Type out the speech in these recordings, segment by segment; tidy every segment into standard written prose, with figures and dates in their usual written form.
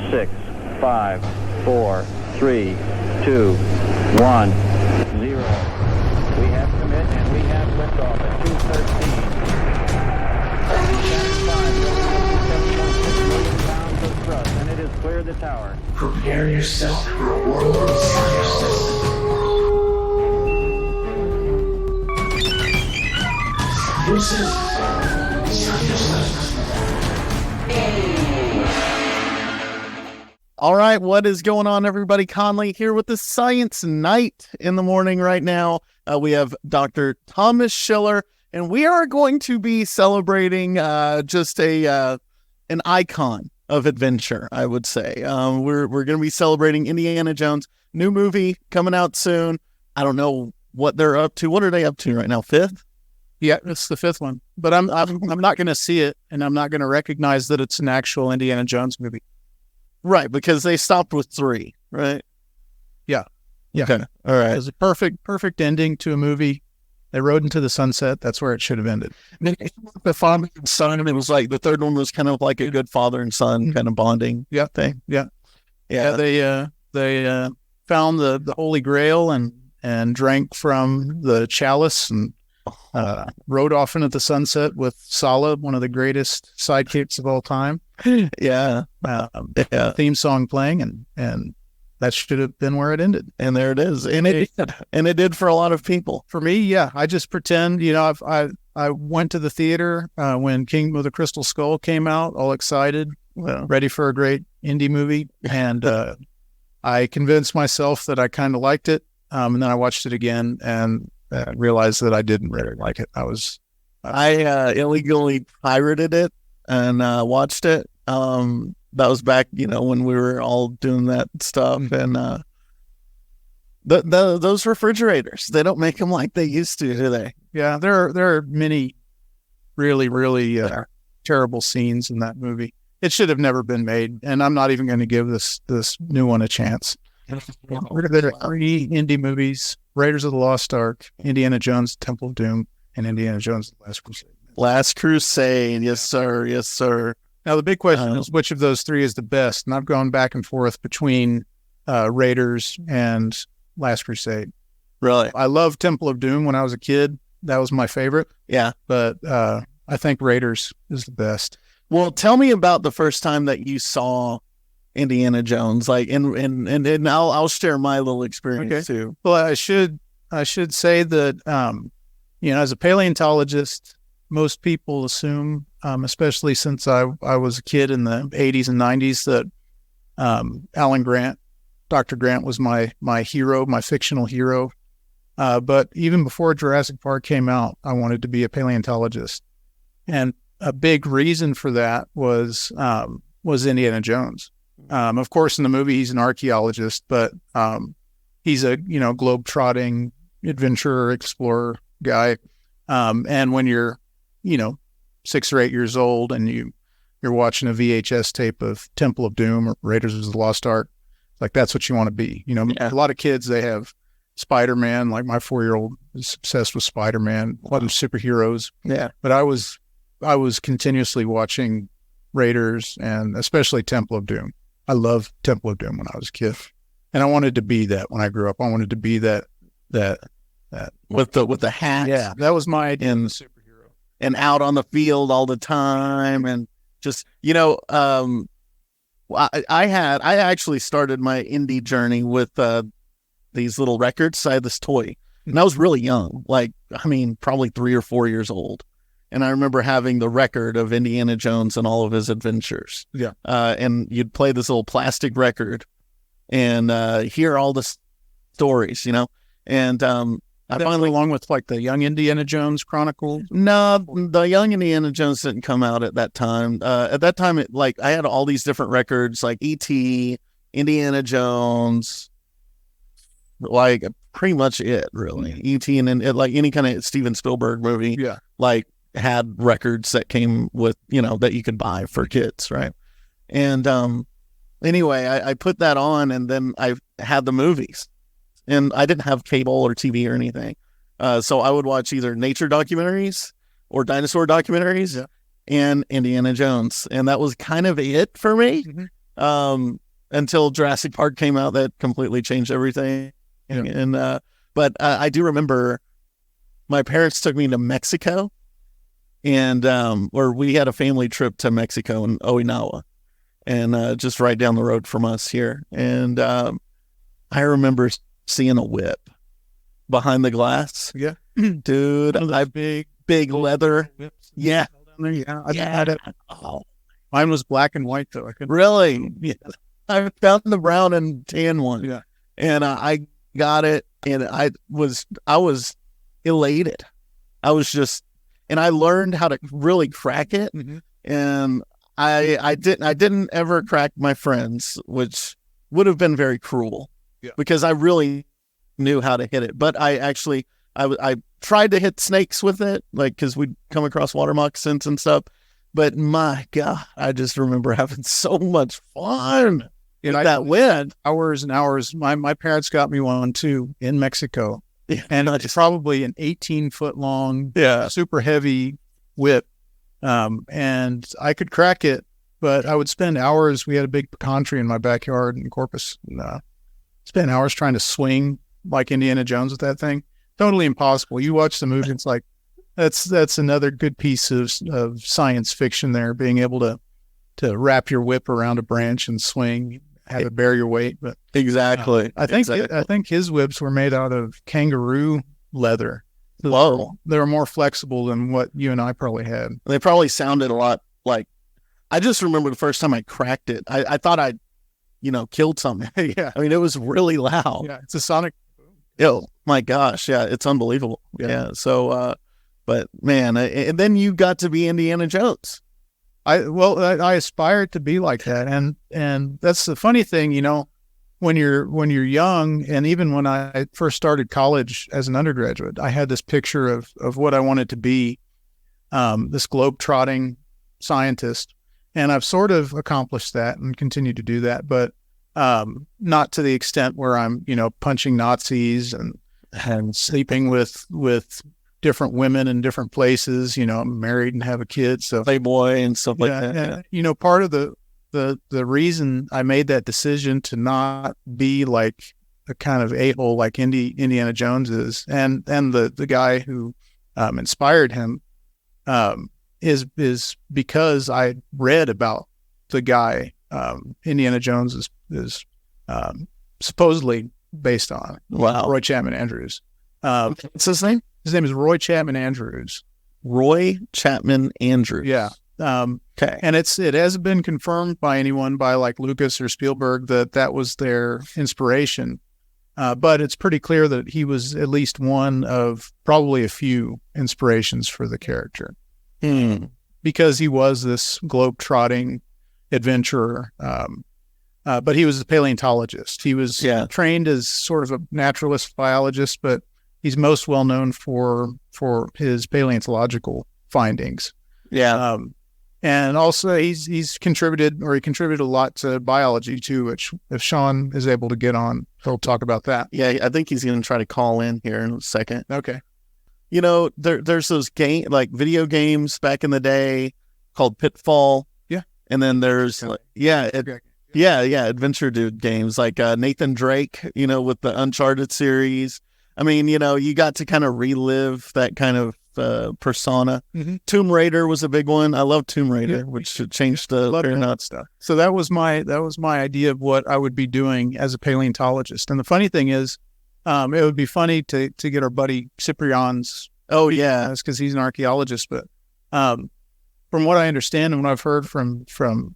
6, 5, 4, 3, 2, 1, 0. We have commit and we have liftoff at 2:13. 2.716 million pounds of thrust, and it has cleared the tower. Prepare yourself for a world of seriousness. This is seriousness. All right, what is going on, everybody? Conley here with the Science Night in the morning right now. We have Dr. Thomas Shiller, and we are going to be celebrating just an icon of adventure, I would say. We're going to be celebrating Indiana Jones, new movie coming out soon. I don't know what they're up to. What are they up to right now? 5th? Yeah, it's the 5th one. But I'm not going to see it, and I'm not going to recognize that it's an actual Indiana Jones movie. Right, because they stopped with 3, right? Yeah. Okay, all right. It was a perfect ending to a movie. They rode into the sunset. That's where it should have ended. The father and son, it was like the third one was kind of like a good father and son kind of bonding thing. Yeah. They found the Holy Grail and drank from the chalice and rode off into the sunset with Sala, one of the greatest sidekicks of all time. Yeah. Theme song playing, and that should have been where it ended. And there it is. And it did for a lot of people. For me, yeah. I just pretend, I went to the theater when Kingdom of the Crystal Skull came out, all excited, ready for a great indie movie. And I convinced myself that I kind of liked it. And then I watched it again and realized that I didn't really like it. I illegally pirated it and watched it. That was back, when we were all doing that stuff. And those refrigerators, they don't make them like they used to, do they? Yeah, there are many really, really terrible scenes in that movie. It should have never been made, and I'm not even going to give this new one a chance. There are 3 indie movies: Raiders of the Lost Ark, Indiana Jones, Temple of Doom, and Indiana Jones: The Last Crusade. Last Crusade, yes sir, yes sir. Now the big question is which of those 3 is the best, and I've gone back and forth between Raiders and Last Crusade. Really? I loved Temple of Doom when I was a kid. That was my favorite. Yeah. But I think Raiders is the best. Well, tell me about the first time that you saw Indiana Jones, and I'll share my little experience too. Well, I should say that as a paleontologist, most people assume, especially since I was a kid in the 80s and 90s, that Alan Grant, Dr. Grant, was my hero, my fictional hero. But even before Jurassic Park came out, I wanted to be a paleontologist, and a big reason for that was Indiana Jones. Of course, in the movie, he's an archaeologist, but he's a globe-trotting adventurer, explorer guy. And when you're 6 or 8 years old and you're watching a VHS tape of Temple of Doom or Raiders of the Lost Ark, like that's what you want to be. A lot of kids, they have Spider-Man. Like my 4-year-old is obsessed with Spider-Man. A lot of superheroes. Yeah. But I was continuously watching Raiders and especially Temple of Doom. I loved Temple of Doom when I was a kid, and I wanted to be that when I grew up. I wanted to be that with the hat. Yeah, that was my idea of the superhero. And out on the field all the time, and just I actually started my indie journey with these little records. I had this toy, and I was really young, probably 3 or 4 years old. And I remember having the record of Indiana Jones and all of his adventures. Yeah. And you'd play this little plastic record and hear all the stories, And I finally, along with like the Young Indiana Jones Chronicles. No, the Young Indiana Jones didn't come out at that time. At that time, I had all these different records, like E.T., Indiana Jones, pretty much it, really. E.T. and any kind of Steven Spielberg movie. Yeah. Had records that came with, that you could buy for kids, right? And anyway, I put that on, and then I had the movies. And I didn't have cable or TV or anything. So I would watch either nature documentaries or dinosaur documentaries and Indiana Jones. And that was kind of it for me. Mm-hmm. until Jurassic Park came out. That completely changed everything. Yeah. And but I do remember my parents took me to Mexico, and or we had a family trip to Mexico in Okinawa, and just right down the road from us here. And I remember seeing a whip behind the glass. Yeah. Dude, I big leather. Whips. Yeah. Down there. Yeah. I Yeah. had it. Oh, Mine was black and white though. I couldn't. really? Yeah. I found the brown and tan one. Yeah. And I got it, and I was elated. I was just, and I learned how to really crack it. Mm-hmm. And I didn't ever crack my friends, which would have been very cruel. Yeah. Because I really knew how to hit it. But I tried to hit snakes with it, like, because we'd come across water moccasins and stuff. But my God, I just remember having so much fun. And That wind. hours and hours. My parents got me one too in Mexico, Yeah. and it's probably an 18-foot long, Yeah. super heavy whip. And I could crack it, but I would spend hours. We had a big pecan tree in my backyard in Corpus, and spend hours trying to swing like Indiana Jones with that thing. Totally impossible. You watch the movie, it's like that's another good piece of science fiction there, being able to wrap your whip around a branch and swing, have it bear your weight. But Exactly. I think Exactly. I think his whips were made out of kangaroo leather. Whoa. They were more flexible than what you and I probably had. They probably sounded a lot like, I just remember the first time I cracked it. I thought I'd, killed something. Yeah. I mean, it was really loud. Yeah, it's a sonic. Oh my gosh. Yeah. It's unbelievable. Yeah. So, but man, and then you got to be Indiana Jones. I aspired to be like that, and that's the funny thing, when you're young, and even when I first started college as an undergraduate, I had this picture of what I wanted to be, this globe-trotting scientist, and I've sort of accomplished that and continue to do that, but not to the extent where I'm punching Nazis and sleeping with different women in different places. I'm married and have a kid, so Playboy and stuff like that. and, part of the reason I made that decision to not be like a kind of a-hole like Indiana Jones is, and the guy who inspired him is because I read about the guy Indiana Jones is supposedly based on. Wow. Roy Chapman Andrews. What's his name? His name is Roy Chapman Andrews. Roy Chapman Andrews. Yeah. Okay. And it hasn't been confirmed by anyone, by like Lucas or Spielberg, that was their inspiration. But it's pretty clear that he was at least one of probably a few inspirations for the character, because he was this globe-trotting adventurer. But he was a paleontologist. He was trained as sort of a naturalist biologist, but he's most well known for his paleontological findings. Yeah. And also he contributed a lot to biology too, which if Sean is able to get on, he'll talk about that. Yeah. I think he's going to try to call in here in a second. Okay. There's those video games back in the day called Pitfall. Yeah. And then there's Adventure Dude games like Nathan Drake, with the Uncharted series. I mean, you got to kind of relive that kind of persona. Mm-hmm. Tomb Raider was a big one. I love Tomb Raider, which changed the Aeronaut stuff. So that was my idea of what I would be doing as a paleontologist. And the funny thing is, it would be funny to get our buddy Cyprian's. Oh yeah, because he's an archaeologist. But from what I understand and what I've heard from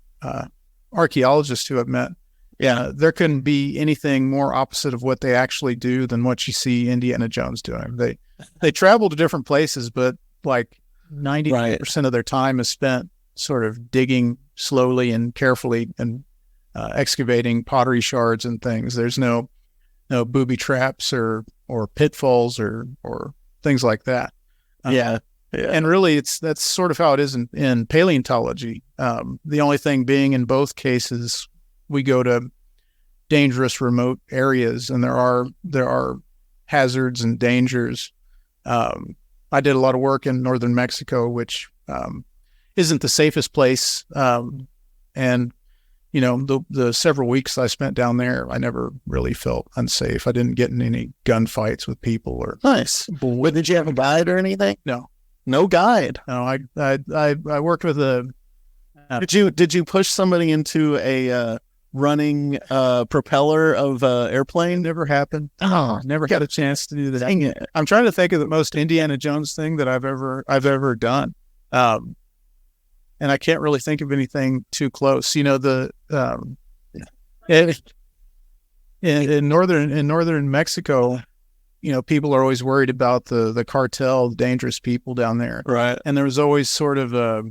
archaeologists who I've met, there couldn't be anything more opposite of what they actually do than what you see Indiana Jones doing. They travel to different places, but like 90% of their time is spent sort of digging slowly and carefully and excavating pottery shards and things. There's no booby traps or pitfalls or things like that. Yeah. And really, that's sort of how it is in paleontology. The only thing being, in both cases, we go to dangerous, remote areas, and there are hazards and dangers. I did a lot of work in northern Mexico, which isn't the safest place, and the several weeks I spent down there, I never really felt unsafe. I didn't get in any gunfights with people or. Nice. But did you have a guide or anything? No Guide. No, I worked with a. Did you push somebody into a running propeller of airplane? Never happened. Oh, Never got a chance to do that. dang it. I'm trying to think of the most Indiana Jones thing that I've ever done. And I can't really think of anything too close. In northern Mexico, people are always worried about the cartel, dangerous people down there. Right. And there was always sort of a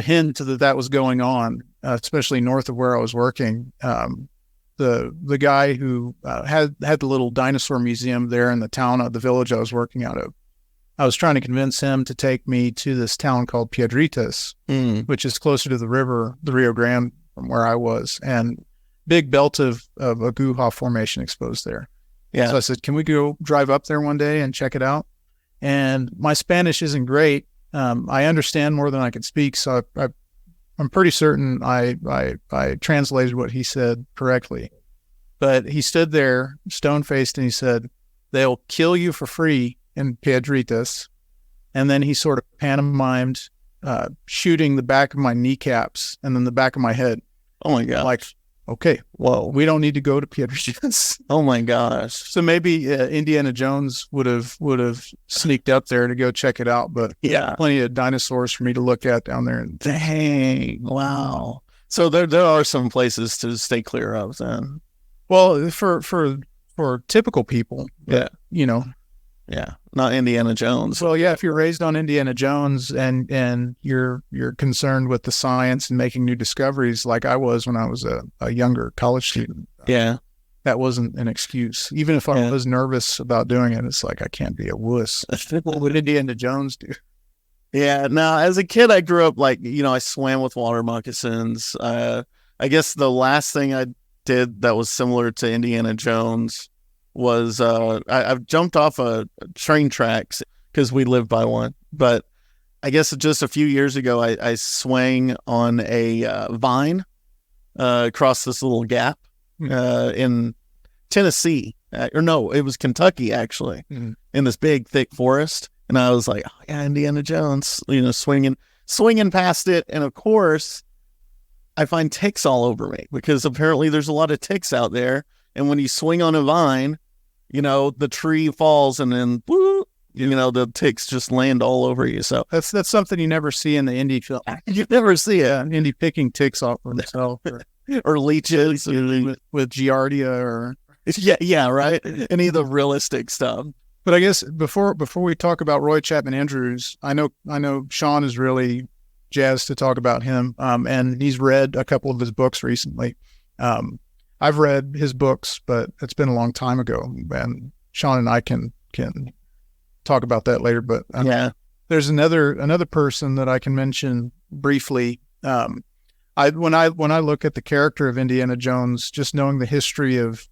hint that was going on, especially north of where I was working. The guy who had the little dinosaur museum there in the village I was working out of, I was trying to convince him to take me to this town called Piedritas, which is closer to the river, the Rio Grande, from where I was, and big belt of a Aguja formation exposed there. Yeah. So I said, can we go drive up there one day and check it out? And my Spanish isn't great. I understand more than I can speak, so I'm pretty certain I translated what he said correctly. But he stood there stone-faced and he said, "They'll kill you for free in Piedritas." And then he sort of pantomimed shooting the back of my kneecaps and then the back of my head. Oh my God. Like, okay, well, we don't need to go to Piedritas. Oh my gosh. So maybe Indiana Jones would have sneaked up there to go check it out, but Yeah. plenty of dinosaurs for me to look at down there. Dang. Wow. So there are some places to stay clear of then. Well, for typical people, Yeah. Yeah. Not Indiana Jones. Well, yeah, if you're raised on Indiana Jones and you're concerned with the science and making new discoveries like I was when I was a younger college student. Yeah. That wasn't an excuse. Even if I Yeah. was nervous about doing it, it's like, I can't be a wuss. What would Indiana Jones do? Yeah. Now, as a kid, I grew up I swam with water moccasins. I guess the last thing I did that was similar to Indiana Jones was I've jumped off a train tracks because we live by one. But I guess just a few years ago, I swang on a vine across this little gap in Tennessee. Or no, it was Kentucky, actually, in this big, thick forest. And I was like, oh, yeah, Indiana Jones, swinging past it. And of course, I find ticks all over me because apparently there's a lot of ticks out there. And when you swing on a vine, the tree falls and then, woo, the ticks just land all over you. So That's something you never see in the Indy film. you never see it. Indy picking ticks off of himself Or leeches. with Giardia or. Yeah, right. Any of the realistic stuff. But I guess before we talk about Roy Chapman Andrews, I know Sean is really jazzed to talk about him, and he's read a couple of his books recently. I've read his books, but it's been a long time ago, and Sean and I can talk about that later. But Yeah. there's another person that I can mention briefly. When I look at the character of Indiana Jones, just knowing the history of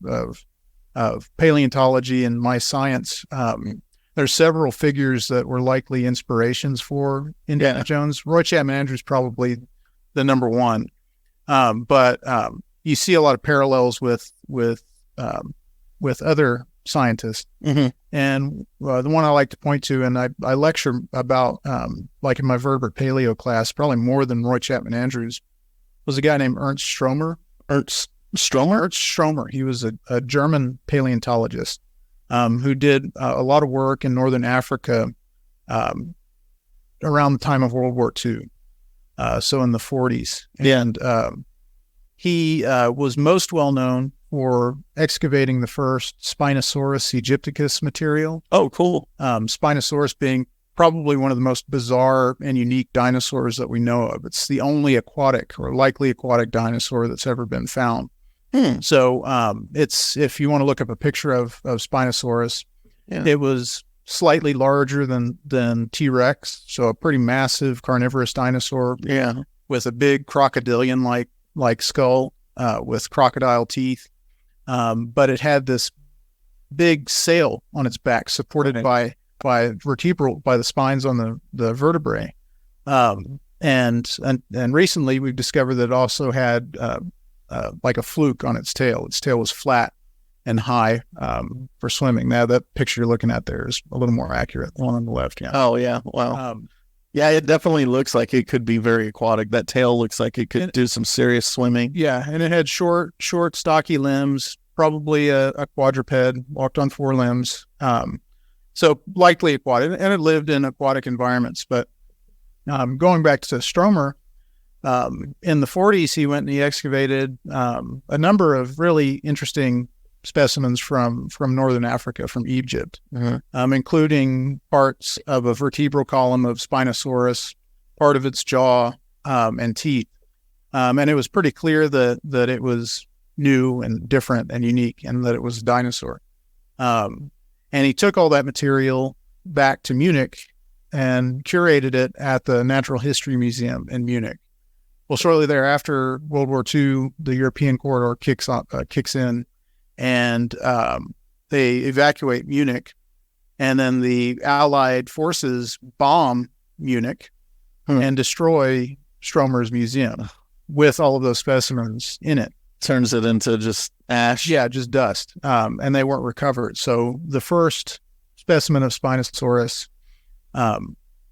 paleontology and my science, there's several figures that were likely inspirations for Indiana Jones. Roy Chapman Andrews probably the number one, but you see a lot of parallels with other scientists. Mm-hmm. And the one I like to point to, and I lecture about, like in my vertebrate paleo class, probably more than Roy Chapman Andrews, was a guy named Ernst Stromer. Ernst Stromer? He was a German paleontologist who did a lot of work in northern Africa around the time of World War II, so in the 40s. And he was most well known for excavating the first Spinosaurus aegypticus material. Oh, cool. Spinosaurus being probably one of the most bizarre and unique dinosaurs that we know of. It's the only aquatic or likely aquatic dinosaur that's ever been found. So it's, if you want to look up a picture of Spinosaurus, it was slightly larger than T-Rex, so a pretty massive carnivorous dinosaur. Yeah. With a big crocodilian like skull with crocodile teeth, but it had this big sail on its back supported by the spines on the vertebrae. and recently we've discovered that it also had like a fluke on its tail. Its tail was flat and high for swimming. Now that picture you're looking at there is a little more accurate. The one on the left, yeah. Oh yeah, wow. Yeah, it definitely looks like it could be very aquatic. That tail looks like it could do some serious swimming. Yeah, and it had short, stocky limbs, probably a quadruped, walked on 4 limbs. So likely aquatic, and it lived in aquatic environments. But going back to Stromer, in the 40s, he went and he excavated a number of really interesting specimens from northern Africa, from Egypt, including parts of a vertebral column of Spinosaurus, part of its jaw and teeth. And it was pretty clear that it was new and different and unique, and that it was a dinosaur. And he took all that material back to Munich and curated it at the Natural History Museum in Munich. Well, shortly thereafter, World War II, the European corridor kicks in, and they evacuate Munich, and then the Allied forces bomb Munich and destroy Stromer's museum with all of those specimens in it. Turns it into just ash. Yeah, just dust. And they weren't recovered. So the first specimen of Spinosaurus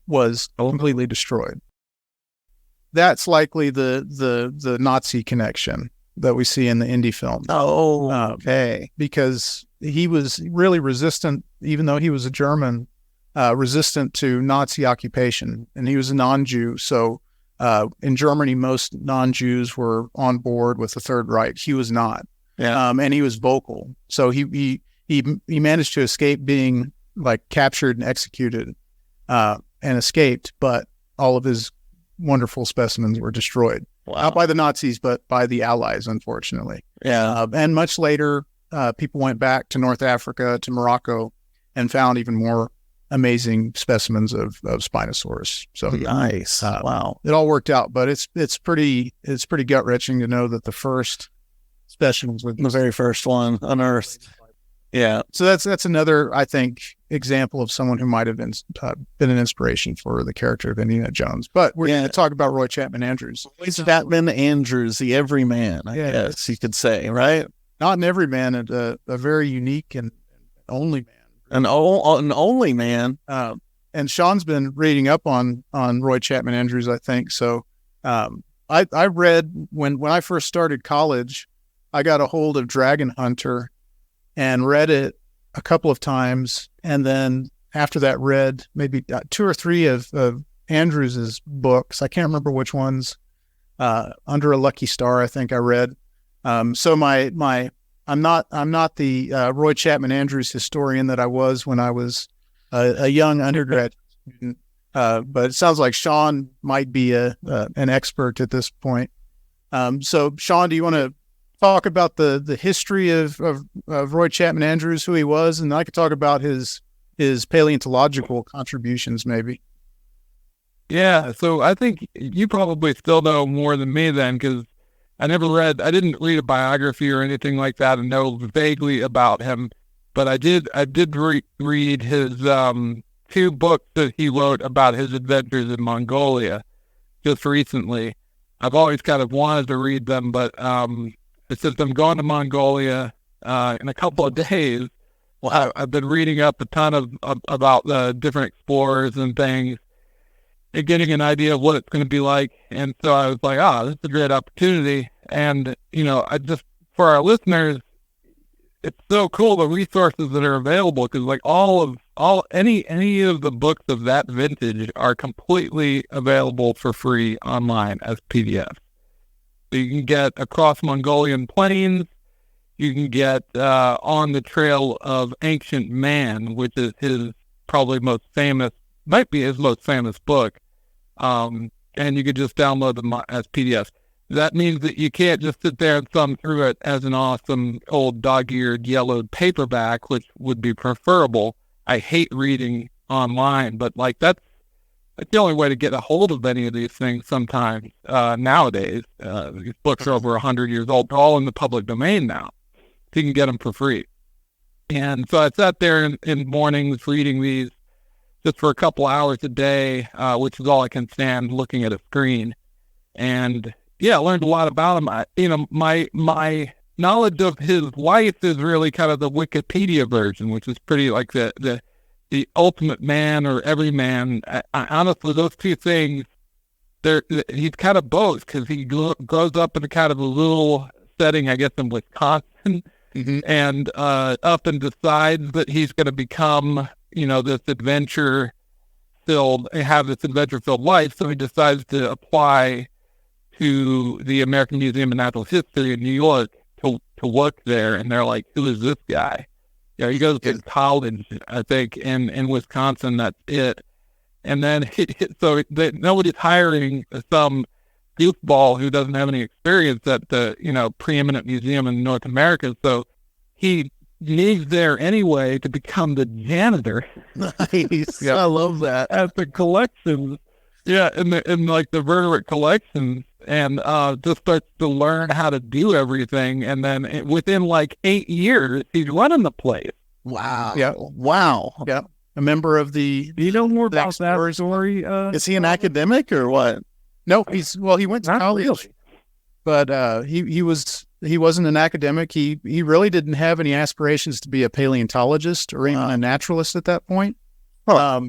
was completely destroyed. That's likely the Nazi connection that we see in the indie film. Oh, okay. Because he was really resistant, even though he was a German, resistant to Nazi occupation, and he was a non-Jew. So in Germany, most non-Jews were on board with the Third Reich. He was not. Yeah. And he was vocal. So he managed to escape being like captured and executed, and escaped, but all of his wonderful specimens were destroyed. Wow. Not by the Nazis, but by the Allies, unfortunately. Yeah. And much later, people went back to North Africa, to Morocco, and found even more amazing specimens of Spinosaurus. So nice. Wow. It all worked out, but it's pretty gut wrenching to know that the first specimens were The very first one unearthed. Yeah. So that's another, I think, example of someone who might have been an inspiration for the character of Indiana Jones. But we're going to talk about Roy Chapman Andrews. Chapman Andrews, the everyman, I guess you could say, right? Not an everyman, a very unique and only man. An only man. And Sean's been reading up on Roy Chapman Andrews, I think. So I read, when I first started college, I got a hold of Dragon Hunter and read it a couple of times. And then after that, read maybe 2 or 3 of Andrews's books. I can't remember which ones. Under a Lucky Star, I think I read. So I'm not the Roy Chapman Andrews historian that I was when I was a young undergraduate student. But it sounds like Sean might be an expert at this point. So Sean, do you want to talk about the history of Roy Chapman Andrews, who he was, and I could talk about his paleontological contributions, maybe. Yeah, so I think you probably still know more than me then, because I didn't read a biography or anything like that and know vaguely about him, but I did read his 2 books that he wrote about his adventures in Mongolia just recently. I've always kind of wanted to read them, but since I'm going to Mongolia in a couple of days, well, I've been reading up a ton about the different explorers and things and getting an idea of what it's going to be like. And so I was like, this is a great opportunity. And, I just, for our listeners, it's so cool, the resources that are available, because like any of the books of that vintage are completely available for free online as PDFs. So you can get Across Mongolian Plains, you can get On the Trail of Ancient Man, which is his probably might be his most famous book. And you could just download them as PDFs. That means that you can't just sit there and thumb through it as an awesome old dog-eared yellowed paperback, which would be preferable. I hate reading online, but like that's the only way to get a hold of any of these things sometimes nowadays. These books are over 100 years old. They're all in the public domain now. So you can get them for free. And so I sat there in mornings reading these just for a couple hours a day, which is all I can stand looking at a screen. And yeah, I learned a lot about him. My knowledge of his life is really kind of the Wikipedia version, which is pretty like the ultimate man or everyman. I honestly, those two things, he's kind of both, because he grows up in a kind of a little setting, I guess, in Wisconsin, and up and decides that he's going to become, this adventure-filled life. So he decides to apply to the American Museum of Natural History in New York to work there. And they're like, who is this guy? He goes to college, I think, in Wisconsin. That's it. And then, nobody's hiring some goofball who doesn't have any experience at the, preeminent museum in North America. So he leaves there anyway to become the janitor. Nice. Yeah. I love that. At the collections. Yeah, in like the vertebrate collections, and just starts to learn how to do everything. And then within like 8 years, he's running the place. Wow. Yeah. Wow. Yeah. A member of the. Do you know more about that story? Is he an academic or what? No, he went to college, really. But he wasn't an academic. He really didn't have any aspirations to be a paleontologist or even a naturalist at that point. Huh.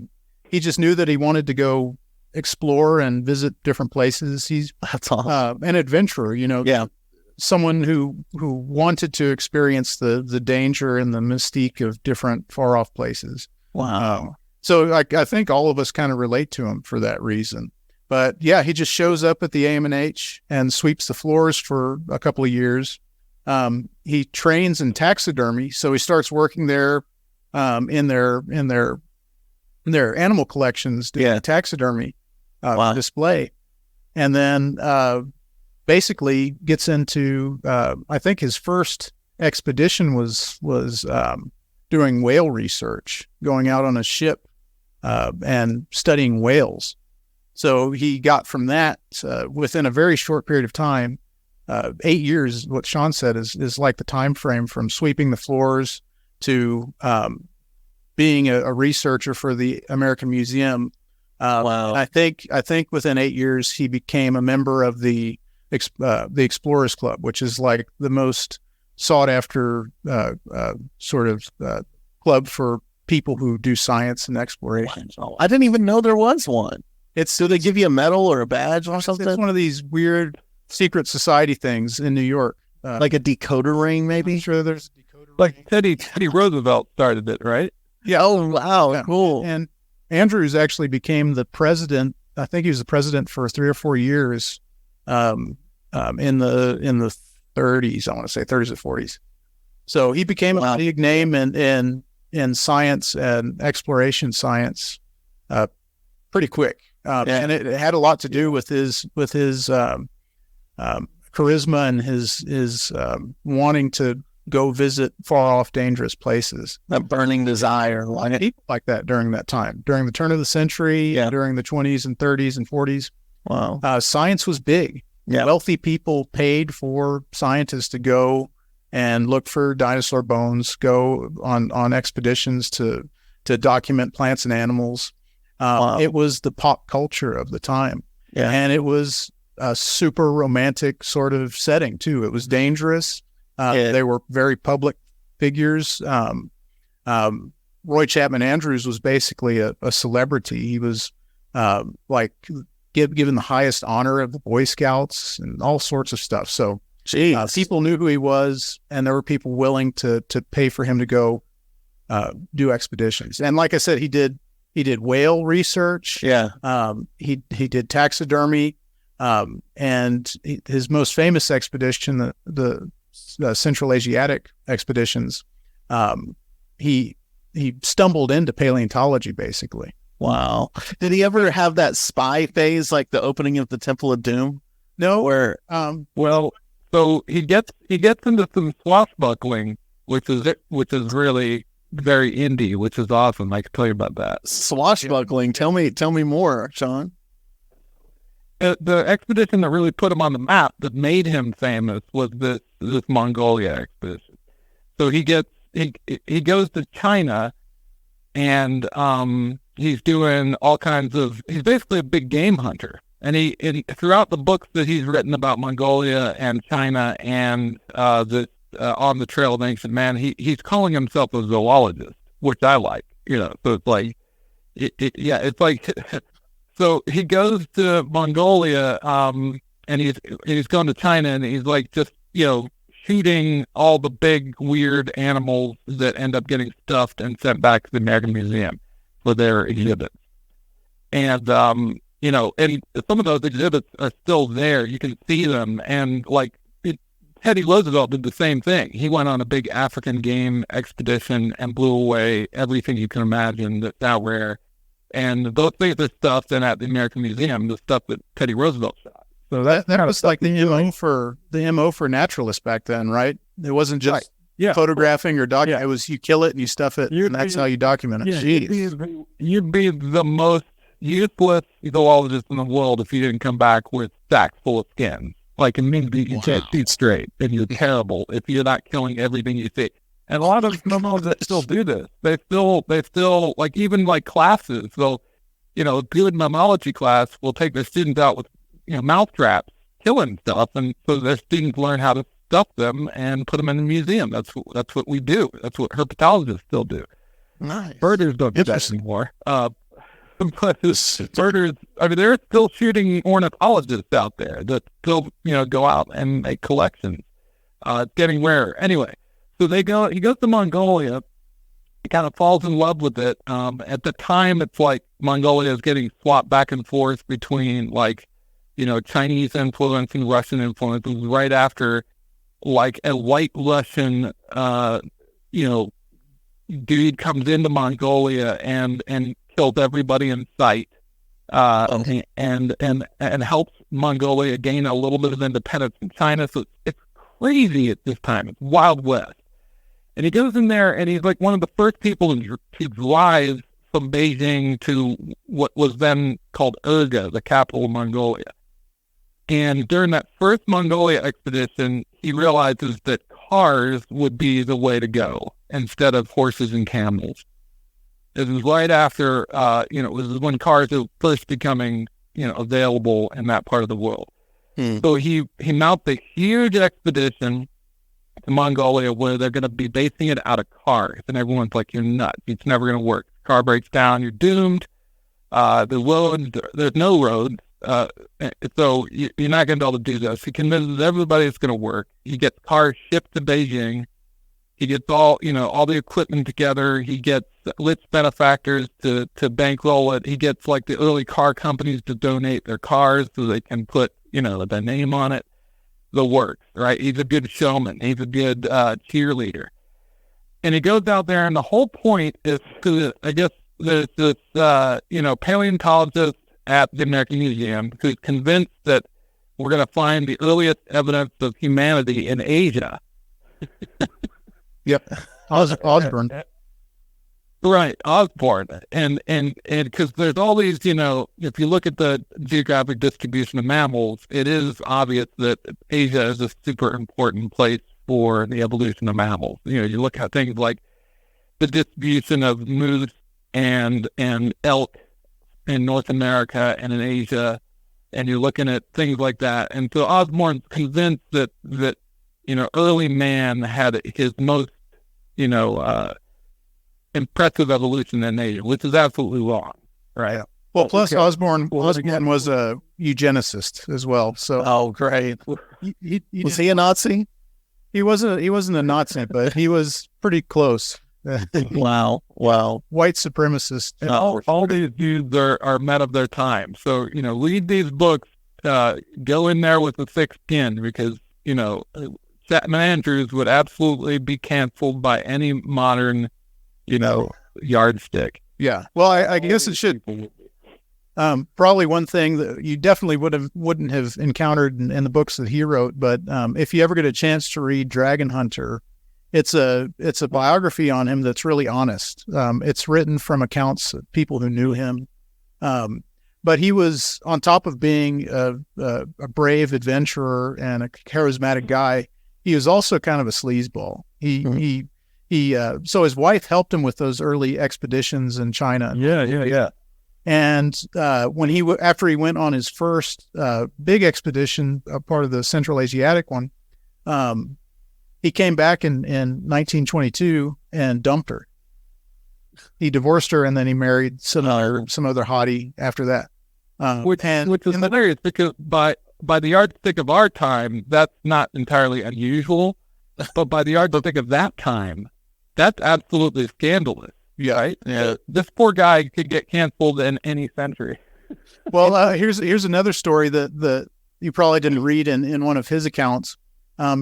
He just knew that he wanted to go explore and visit different places. That's awesome. An adventurer, Yeah. Someone who wanted to experience the danger and the mystique of different far off places. Wow. So I think all of us kind of relate to him for that reason. But yeah, he just shows up at the AMNH and sweeps the floors for a couple of years. He trains in taxidermy, so he starts working there in their animal collections, doing taxidermy display, and then basically gets into. I think his first expedition was doing whale research, going out on a ship and studying whales. So he got from that within a very short period of time, 8 years. What Sean said is like the time frame from sweeping the floors to being a researcher for the American Museum. Wow! I think within 8 years he became a member of the Explorers Club, which is like the most sought after sort of club for people who do science and exploration. Wow. I didn't even know there was one. Do they give you a medal or a badge or something? It's one of these weird secret society things in New York. Like a decoder ring, maybe? I'm sure there's a decoder ring. Like Teddy Roosevelt started it, right? Yeah. Oh, wow. Yeah. Cool. And Andrews actually became the president. I think he was the president for 3 or 4 years in the 30s, I want to say 30s or 40s. So he became a big name in science and exploration science pretty quick. And it had a lot to do with his charisma and his wanting to go visit far off dangerous places. That burning desire. People like that during that time, during the turn of the century, during the 20s and 30s and 40s. Wow. Science was big. Yeah. Wealthy people paid for scientists to go and look for dinosaur bones, go on expeditions to document plants and animals. It was the pop culture of the time. Yeah. And it was a super romantic sort of setting too. It was dangerous. They were very public figures. Roy Chapman Andrews was basically a celebrity. He was given the highest honor of the Boy Scouts and all sorts of stuff. So people knew who he was, and there were people willing to pay for him to go do expeditions. And like I said, he did whale research. Yeah. He did taxidermy. And his most famous expedition, the Central Asiatic expeditions, he stumbled into paleontology basically. Wow. Did he ever have that spy phase, like the opening of the Temple of Doom? No. Where so he gets into some swashbuckling, which is really very indie, which is awesome. I can tell you about that. Swashbuckling. Tell me more, Sean. The expedition that really put him on the map, that made him famous, was this Mongolia expedition. So he goes to China, and he's doing all kinds of. He's basically a big game hunter, and throughout the books that he's written about Mongolia and China and the on the trail of ancient man, he's calling himself a zoologist, which I like. So it's like, it's like. So he goes to Mongolia, and he's going to China, and he's like just shooting all the big weird animals that end up getting stuffed and sent back to the American Museum for their exhibits. And and some of those exhibits are still there. You can see them, and Teddy Roosevelt did the same thing. He went on a big African game expedition and blew away everything you can imagine that's out there. And those things are stuffed in at the American Museum, the stuff that Teddy Roosevelt shot. So that was like the MO for naturalists back then, right? It wasn't just photographing or documenting. It was you kill it and you stuff it, and that's how you document it. Yeah, you'd be the most useless zoologist in the world if you didn't come back with sacks full of skins. Like, it means you can't see straight, and you're terrible if you're not killing everything you see. And a lot of that still do this. They still even classes. They'll, a good mammalogy class will take their students out with, mouth traps, killing stuff, and so their students learn how to stuff them and put them in the museum. That's what we do. That's what herpetologists still do. Nice. Birders don't do that anymore. But birders, they're still shooting ornithologists out there that still, go out and make collections. It's getting rarer. Anyway. So he goes to Mongolia. He kind of falls in love with it. At the time, it's like Mongolia is getting swapped back and forth between Chinese influence and Russian influence. It was right after a white Russian, dude comes into Mongolia and kills everybody in sight, and helps Mongolia gain a little bit of independence from China. So it's crazy at this time. It's Wild West. And he goes in there, and he's like one of the first people to drive from Beijing to what was then called Urga, the capital of Mongolia. And during that first Mongolia expedition, he realizes that cars would be the way to go instead of horses and camels. It was right after, it was when cars were first becoming, available in that part of the world. So he mounts a huge expedition to Mongolia where they're going to be basing it out of cars. And everyone's like, you're nuts. It's never going to work. Car breaks down. You're doomed. The roads, there's no roads. So you're not going to be able to do this. He convinces everybody it's going to work. He gets cars shipped to Beijing. He gets all the equipment together. He gets rich benefactors to bankroll it. He gets the early car companies to donate their cars so they can put, their name on it. The works, right? He's a good showman. He's a good cheerleader. And he goes out there, and the whole point is to, I guess, there's this, paleontologist at the American Museum who's convinced that we're going to find the earliest evidence of humanity in Asia. Yep. Osborne. Right, Osborne. And because there's all these, if you look at the geographic distribution of mammals, it is obvious that Asia is a super important place for the evolution of mammals. You look at things like the distribution of moose and elk in North America and in Asia, and you're looking at things like that. And so Osborne's convinced that early man had his most, impressive evolution in Asia, which is absolutely wrong, right? Well, plus Osborne was a eugenicist as well. So great. Was he a Nazi? He wasn't a Nazi, but he was pretty close. Wow. White supremacist. And all these dudes are men of their time. So, read these books, go in there with a thick skin because, Chapman Andrews would absolutely be canceled by any modern, yardstick. Yeah. Well, I guess it should. Probably one thing that you definitely wouldn't have encountered in the books that he wrote, but if you ever get a chance to read Dragon Hunter, it's a biography on him that's really honest. It's written from accounts of people who knew him. But he was, on top of being a brave adventurer and a charismatic guy, he was also kind of a sleazeball. He so his wife helped him with those early expeditions in China. Yeah. And after he went on his first big expedition, a part of the Central Asiatic one, he came back in 1922 and dumped her. He divorced her, and then he married some other hottie after that. Which is hilarious because by the yardstick of our time, that's not entirely unusual, but by the yardstick of that time, that's absolutely scandalous. Yeah. Right? Yeah. This poor guy could get canceled in any century. Well, here's another story that you probably didn't read in one of his accounts.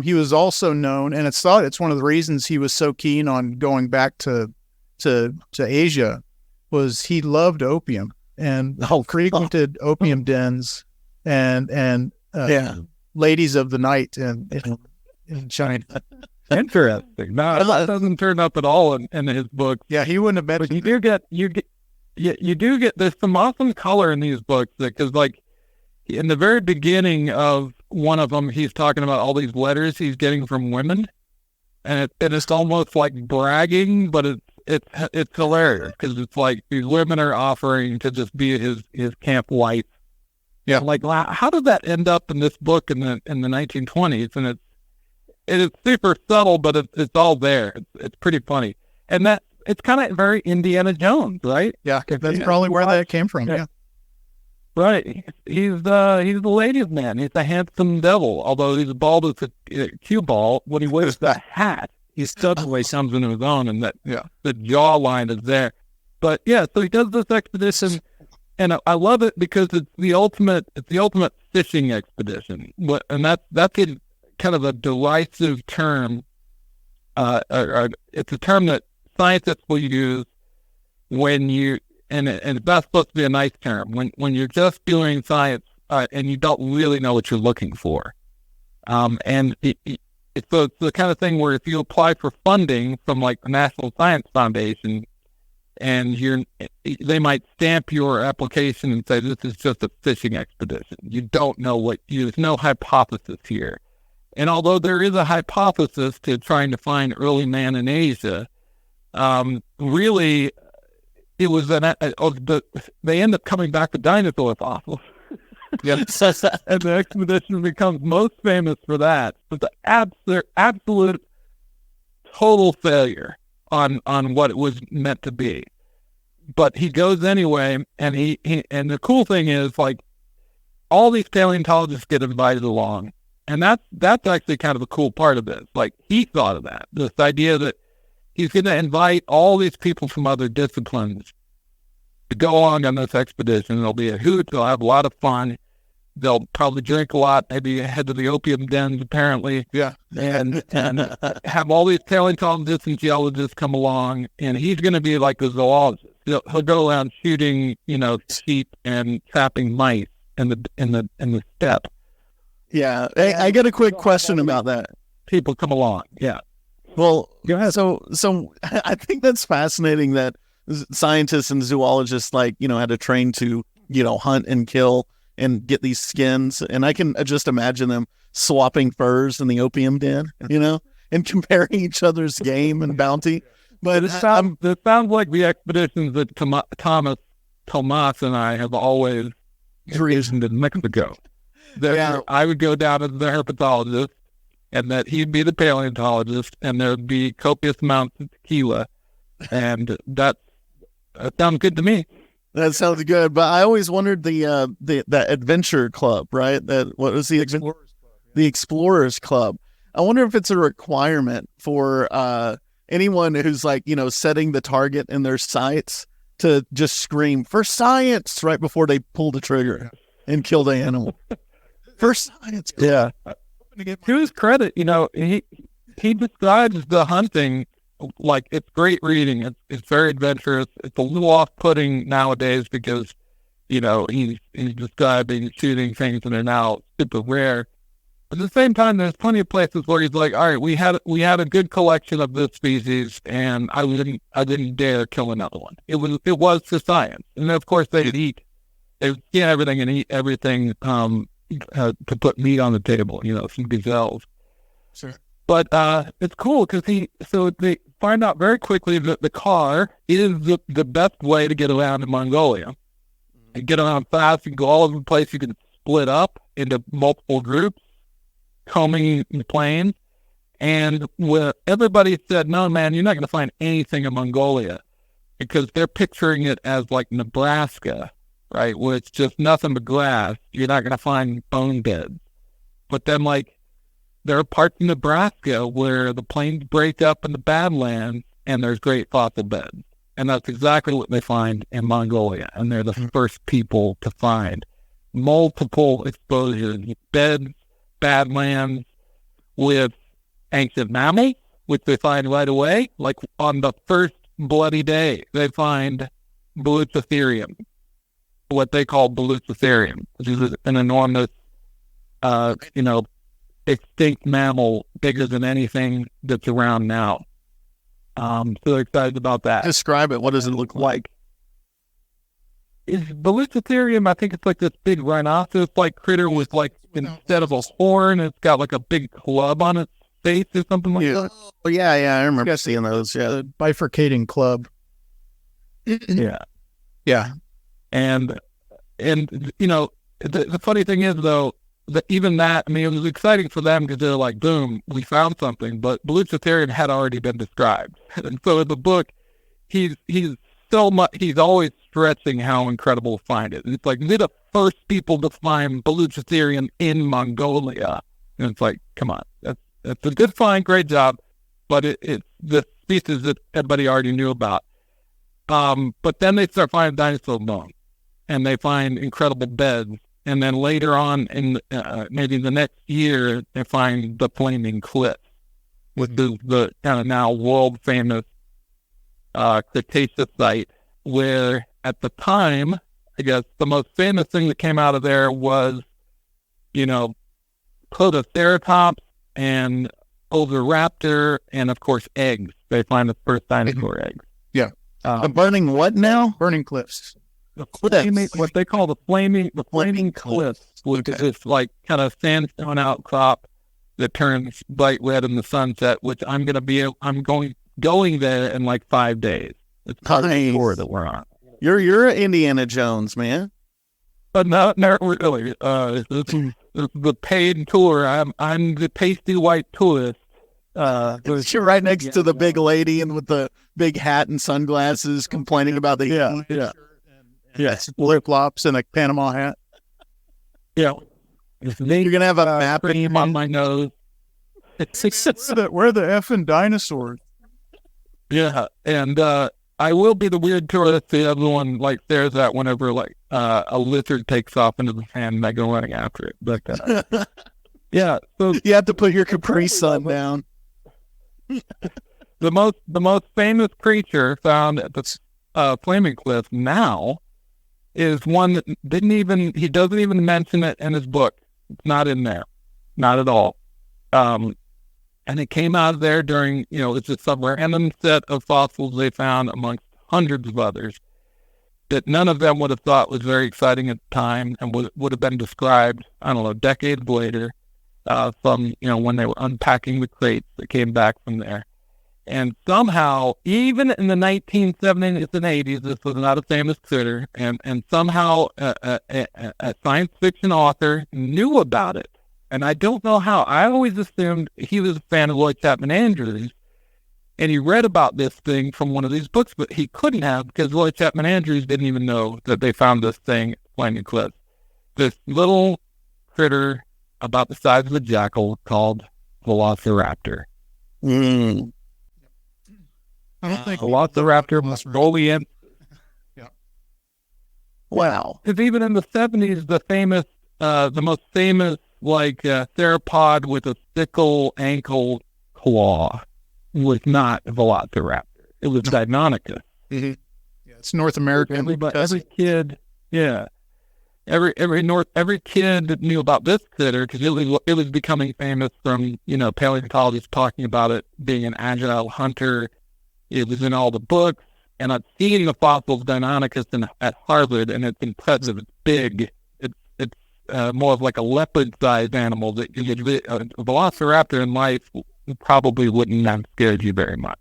He was also known, and it's thought it's one of the reasons he was so keen on going back to Asia, was he loved opium and frequented opium dens and ladies of the night in China. Interesting. No, that doesn't turn up at all in his book. Yeah, he wouldn't have But mentioned. you do get there's some awesome color in these books because, like, in the very beginning of one of them, he's talking about all these letters he's getting from women, and it's almost like bragging, but it's hilarious because it's like these women are offering to just be his camp wife. Yeah. Like, how did that end up in this book in the 1920s? And it's super subtle, but it's all there. It's pretty funny, and that it's kind of very Indiana Jones, right? Yeah, that's probably where that came from. Yeah. Right. He's the ladies' man. He's a handsome devil. Although he's bald as a cue ball, when he wears the hat, he suddenly comes into his own, and the jawline is there. But yeah, so he does this expedition, and I love it because it's the ultimate fishing expedition. And that's kind of a derisive term. It's a term that scientists will use when you. And that's supposed to be a nice term when you're just doing science and you don't really know what you're looking for. And it's the kind of thing where if you apply for funding from like the National Science Foundation, and they might stamp your application and say this is just a fishing expedition. You don't know there's no hypothesis here. And although there is a hypothesis to trying to find early man in Asia, really. It was they end up coming back with dinosaur fossils. And the expedition becomes most famous for that. But the absolute total failure on what it was meant to be. But he goes anyway, and he and the cool thing is, like, all these paleontologists get invited along, and that's actually kind of a cool part of this. Like, he thought of that, this idea that he's going to invite all these people from other disciplines to go along on this expedition. There'll be a hoot. They'll have a lot of fun. They'll probably drink a lot, maybe head to the opium dens, apparently. Yeah. And have all these paleontologists and geologists come along, and he's going to be like a zoologist. He'll go around shooting, sheep and trapping mice in the steppe. Yeah. Hey, I got a quick question about that. People come along. Yeah. Well, so I think that's fascinating that scientists and zoologists, had to train to, hunt and kill and get these skins. And I can just imagine them swapping furs in the opium den, and comparing each other's game and bounty. But it sounds like the expeditions that Tomas and I have always envisioned in Mexico. I would go down as the herpetologist, and that he'd be the paleontologist, and there'd be copious amounts of tequila, and that sounds good to me. That sounds good, but I always wondered that adventure club, right? What was the Explorers Club? Yeah. The Explorers Club. I wonder if it's a requirement for anyone who's setting the target in their sights to just scream for science right before they pull the trigger and kill the animal. For science. Yeah. To his credit, he describes the hunting like it's great reading. It's very adventurous. It's a little off-putting nowadays because, he's describing shooting things that are now super rare. But at the same time, there's plenty of places where he's like, all right, we had a good collection of this species, and I didn't dare kill another one. It was for science, and of course they skin everything and eat everything to put meat on the table. Some gazelles. Sure. But it's cool because they find out very quickly that the car is the best way to get around in Mongolia. And get around fast, you can go all over the place, you can split up into multiple groups, combing the plains. And everybody said, no, man, you're not going to find anything in Mongolia because they're picturing it as like Nebraska, right, where it's just nothing but grass. You're not going to find bone beds. But then, like, there are parts of Nebraska where the plains break up in the Badlands and there's great fossil beds. And that's exactly what they find in Mongolia. And they're the first people to find multiple exposures, beds, Badlands with ancient mammals, which they find right away. Like on the first bloody day, they find Baluchitherium, what they call Baluchitherium, which is an enormous, extinct mammal bigger than anything that's around now. So they're excited about that. Describe it. What does it look like? Baluchitherium, I think it's like this big rhinoceros-like critter with like, instead of a horn, it's got like a big club on its face or something like that. Oh, yeah, I remember seeing those. Yeah, The bifurcating club. Yeah. Yeah. And the funny thing is, though, that even that, I mean, it was exciting for them because they're like, boom, we found something. But Baluchitherium had already been described. And so in the book, he's always stressing how incredible to find it. It's like, they're the first people to find Baluchitherium in Mongolia. And it's like, come on, that's a good find, great job. But it's the species that everybody already knew about. But then they start finding dinosaur bones. And they find incredible beds. And then later on, in maybe the next year, they find the Flaming Cliff, with the kind of now world famous Cretaceous site, where at the time, I guess the most famous thing that came out of there was, Protoceratops and Oviraptor, and of course eggs. They find the first dinosaur eggs. Yeah. The burning what now? Burning cliffs. The cliffs, what they call the flaming cliffs, which is this like kind of sandstone outcrop that turns bright red in the sunset. Which I'm going there in like 5 days. It's part of the tour that we're on. You're Indiana Jones, man. But not really. It's the paid tour. I'm the pasty white tourist. You're right next to the big lady and with the big hat and sunglasses, complaining about the Yes, flip-flops and a Panama hat. Yeah. You're gonna have a map cream on my nose. Where the effing dinosaurs? Yeah, and I will be the weird tourist that everyone like stares at whenever like a lizard takes off into the sand and I go running after it. But yeah, so you have to put your Capri Sun down. The most famous creature found at the Flaming Cliff now is one that he doesn't even mention it in his book. It's not in there. Not at all. And it came out of there during, it's just some random set of fossils they found amongst hundreds of others that none of them would have thought was very exciting at the time and would have been described, I don't know, decades later from, when they were unpacking the crates that came back from there. And somehow, even in the 1970s and 80s, this was not a famous critter, and somehow a science fiction author knew about it. And I don't know how. I always assumed he was a fan of Chapman Andrews, and he read about this thing from one of these books, but he couldn't have because Chapman Andrews didn't even know that they found this thing at Flaming Cliff. This little critter about the size of a jackal called Velociraptor. I don't think Velociraptor Mongolian. Yeah. Wow. Because even in the 70s, the most famous theropod with a sickle ankle claw was not Velociraptor. It was Deinonychus. Yeah, it's North American. Every kid, every kid knew about this critter because it was becoming famous from paleontologists talking about it being an agile hunter. It was in all the books, and I've seen the fossils Deinonychus at Harvard, and it's impressive. It's big. It's more of like a leopard-sized animal. A Velociraptor in life probably wouldn't have scared you very much.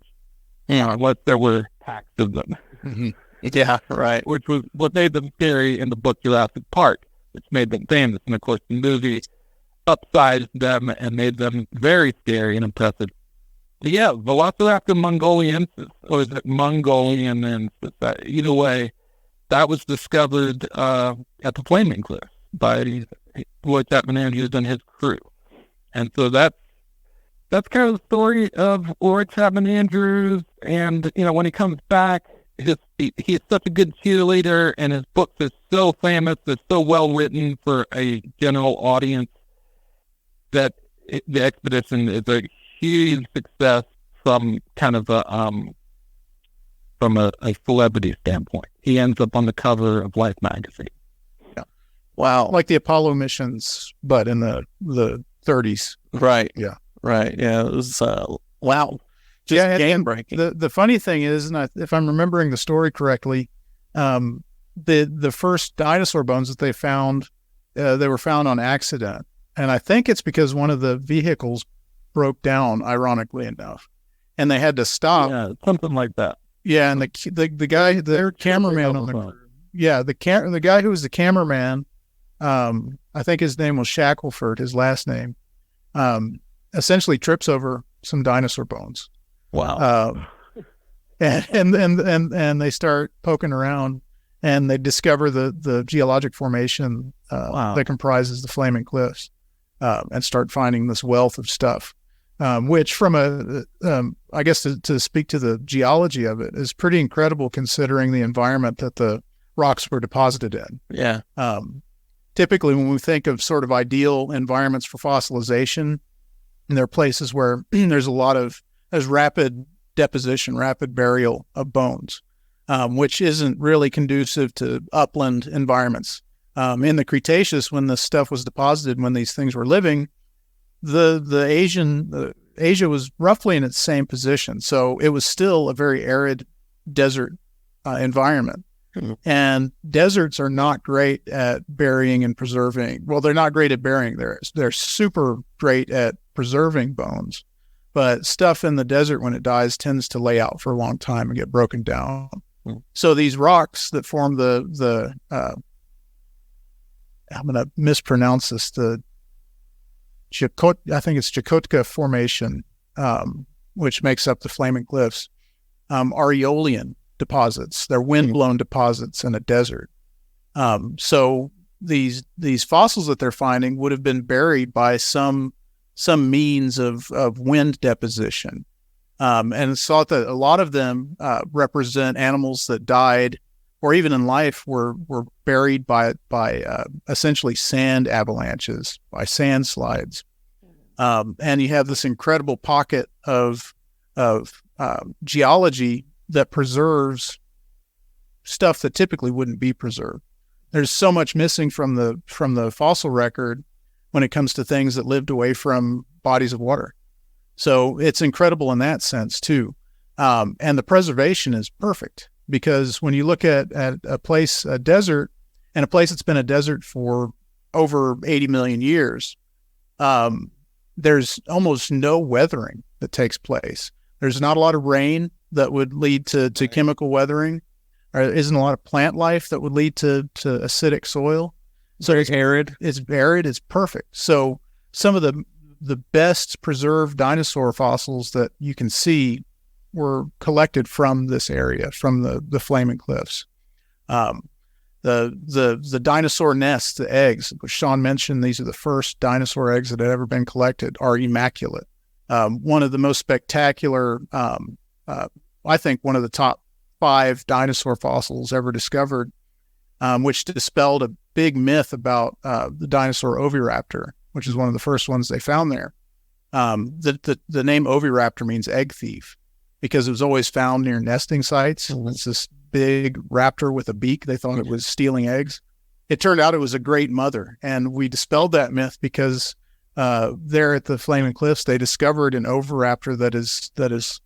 Unless there were packs of them. Mm-hmm. Yeah, right. Which was what made them scary in the book Jurassic Park, which made them famous. And of course, the movie upsized them and made them very scary and impressive. But yeah, Velociraptor mongoliensis, or is it Mongolian? And either way, that was discovered at the Flaming Cliffs by Lloyd Chapman Andrews and his crew. And so that's kind of the story of Lloyd Chapman Andrews. And, when he comes back, he's such a good cheerleader, and his books are so famous, they're so well written for a general audience, that the expedition is a huge success from kind of from a celebrity standpoint. He ends up on the cover of Life magazine. Yeah. Wow. Like the Apollo missions, but in the 30s. Right. Yeah. Right. Yeah. It was, wow. Just game breaking. The funny thing is, and if I'm remembering the story correctly, the first dinosaur bones that they found, they were found on accident. And I think it's because one of the vehicles broke down, ironically enough, and they had to stop. Yeah, something like that. Yeah, and the guy, their cameraman on the guy who was the cameraman, I think his name was Shackelford, his last name, essentially trips over some dinosaur bones. Wow. And they start poking around, and they discover the geologic formation that comprises the Flaming Cliffs, and start finding this wealth of stuff, which from I guess to speak to the geology of it, is pretty incredible considering the environment that the rocks were deposited in. Yeah. Typically, when we think of sort of ideal environments for fossilization, there are places where there's rapid deposition, rapid burial of bones, which isn't really conducive to upland environments. In the Cretaceous, when this stuff was deposited, when these things were living, Asia was roughly in its same position. So it was still a very arid desert environment. Mm-hmm. And deserts are not great at burying and preserving. Well, they're not great at burying. They're super great at preserving bones. But stuff in the desert, when it dies, tends to lay out for a long time and get broken down. Mm-hmm. So these rocks that form the I'm going to mispronounce this, I think it's Chukotka Formation, which makes up the Flaming Cliffs, are Aeolian deposits. They're wind-blown deposits in a desert. So these fossils that they're finding would have been buried by some means of wind deposition. And it's thought that a lot of them represent animals that died, or even in life were buried by essentially sand avalanches, by sand slides. And you have this incredible pocket of geology that preserves stuff that typically wouldn't be preserved. There's so much missing from the fossil record when it comes to things that lived away from bodies of water. So it's incredible in that sense too. And the preservation is perfect, because when you look at a desert, and a place that's been a desert for over 80 million years, there's almost no weathering that takes place. There's not a lot of rain that would lead to chemical weathering. There isn't a lot of plant life that would lead to acidic soil. So it's arid. It's perfect. So some of the best preserved dinosaur fossils that you can see were collected from this area, from the Flaming Cliffs. The dinosaur nests, the eggs, which Sean mentioned, these are the first dinosaur eggs that had ever been collected, are immaculate. One of the most spectacular, I think one of the top 5 dinosaur fossils ever discovered, which dispelled a big myth about the dinosaur Oviraptor, which is one of the first ones they found there. The name Oviraptor means egg thief, because it was always found near nesting sites. It's this big raptor with a beak. They thought it was stealing eggs. It turned out it was a great mother, and we dispelled that myth because there at the Flaming Cliffs, they discovered an Oviraptor that is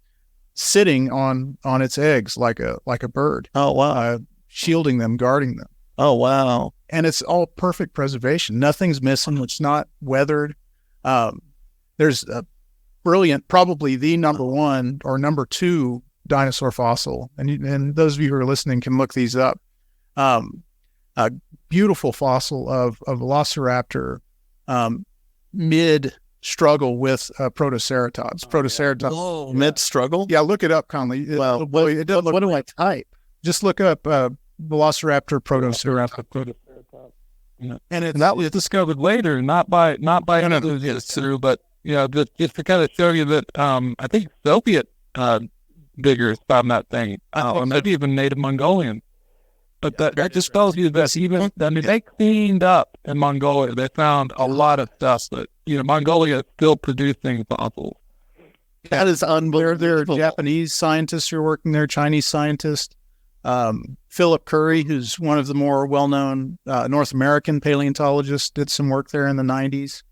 sitting on its eggs like a bird. Oh wow! Shielding them, guarding them. Oh wow! And it's all perfect preservation. Nothing's missing. It's not weathered. There's brilliant, probably the number one or number two dinosaur fossil. And those of you who are listening can look these up. A beautiful fossil of a velociraptor mid struggle with Protoceratops. Protoceratops Mid struggle. Yeah, look it up, Conley. Well, what do I type? Just look up Velociraptor Protoceratops. And that was discovered later, not by enthusiasts, but just to kind of show you that I think Soviet diggers found that thing, or maybe even Native Mongolian. But that just tells you that they cleaned up in Mongolia. They found a lot of stuff that Mongolia is still producing fossils. That is unbelievable. There are Japanese scientists who are working there, Chinese scientists. Philip Curry, who's one of the more well-known North American paleontologists, did some work there in the 90s.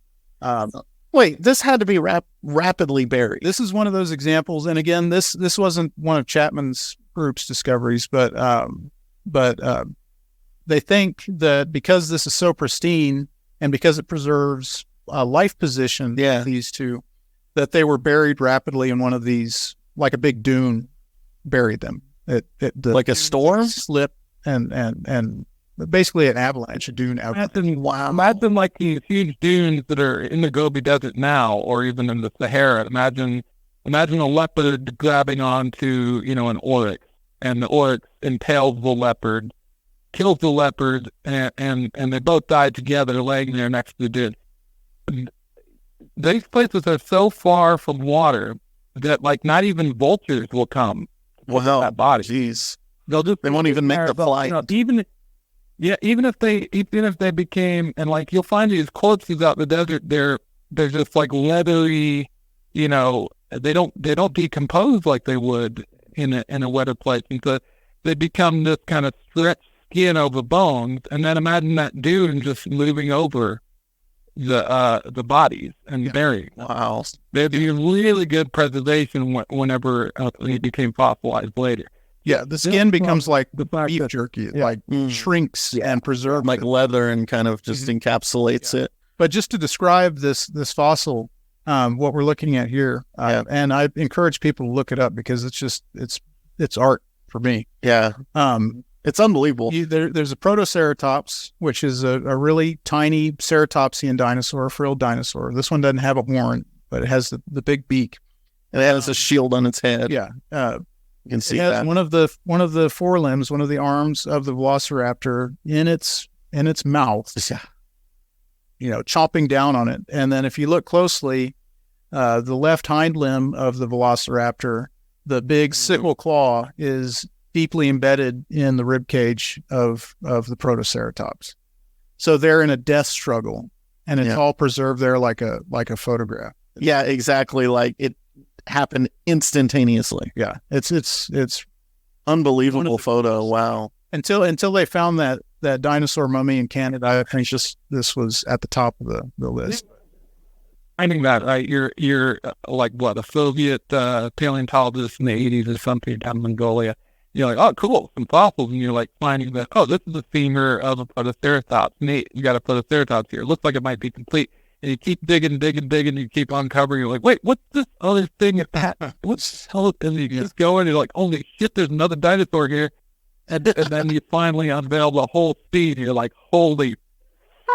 Wait, this had to be rapidly buried. This is one of those examples. And again, this wasn't one of Chapman's group's discoveries, but they think that because this is so pristine and because it preserves life position, these two, that they were buried rapidly in one of these, like a big dune, buried them. Like a storm slip and basically an avalanche, a dune avalanche. Imagine like these huge dunes that are in the Gobi Desert now, or even in the Sahara. Imagine a leopard grabbing onto an oryx, and the oryx impales the leopard, kills the leopard, and they both died together, laying there next to the dune. These places are so far from water that not even vultures will come. Wow, that body. Jeez, They won't even make the flight. Even if they became, and you'll find these corpses out in the desert, they're just leathery. They don't decompose like they would in a wetter place, and so they become this kind of stretched skin over bones. And then imagine that dune just moving over the bodies and burying them. Wow, They'd be really good preservation whenever they became fossilized later. Yeah, the skin becomes like the beef jerky, shrinks and preserves like leather, and kind of just encapsulates it. But just to describe this fossil, what we're looking at here, and I encourage people to look it up because it's art for me. Yeah, it's unbelievable. There's a Protoceratops, which is a really tiny ceratopsian dinosaur, frilled dinosaur. This one doesn't have a horn, but it has the big beak, and it has a shield on its head. Yeah, you can see it has that one of the forelimbs, one of the arms of the Velociraptor in its mouth. Yeah. Chomping down on it. And then if you look closely, the left hind limb of the Velociraptor, the big sickle claw, is deeply embedded in the rib cage of the Protoceratops. So they're in a death struggle, and it's all preserved there like a photograph. Yeah, exactly. Like it happened instantaneously. Yeah, it's unbelievable photo. Wow. Until they found that dinosaur mummy in Canada, I think this was at the top of the list. Finding that, right? You're like what, a Soviet paleontologist in the 80s or something down in Mongolia. You're like, oh, cool, some fossils, and you're finding that, oh, this is the femur of a Protoceratops. Neat, you got a Protoceratops here. It looks like it might be complete. And you keep digging, you keep uncovering. You're like, wait, what's this other thing at that? What's hell? And you keep going. You're like, holy shit, there's another dinosaur here. And then you finally unveil the whole speed. You're like, holy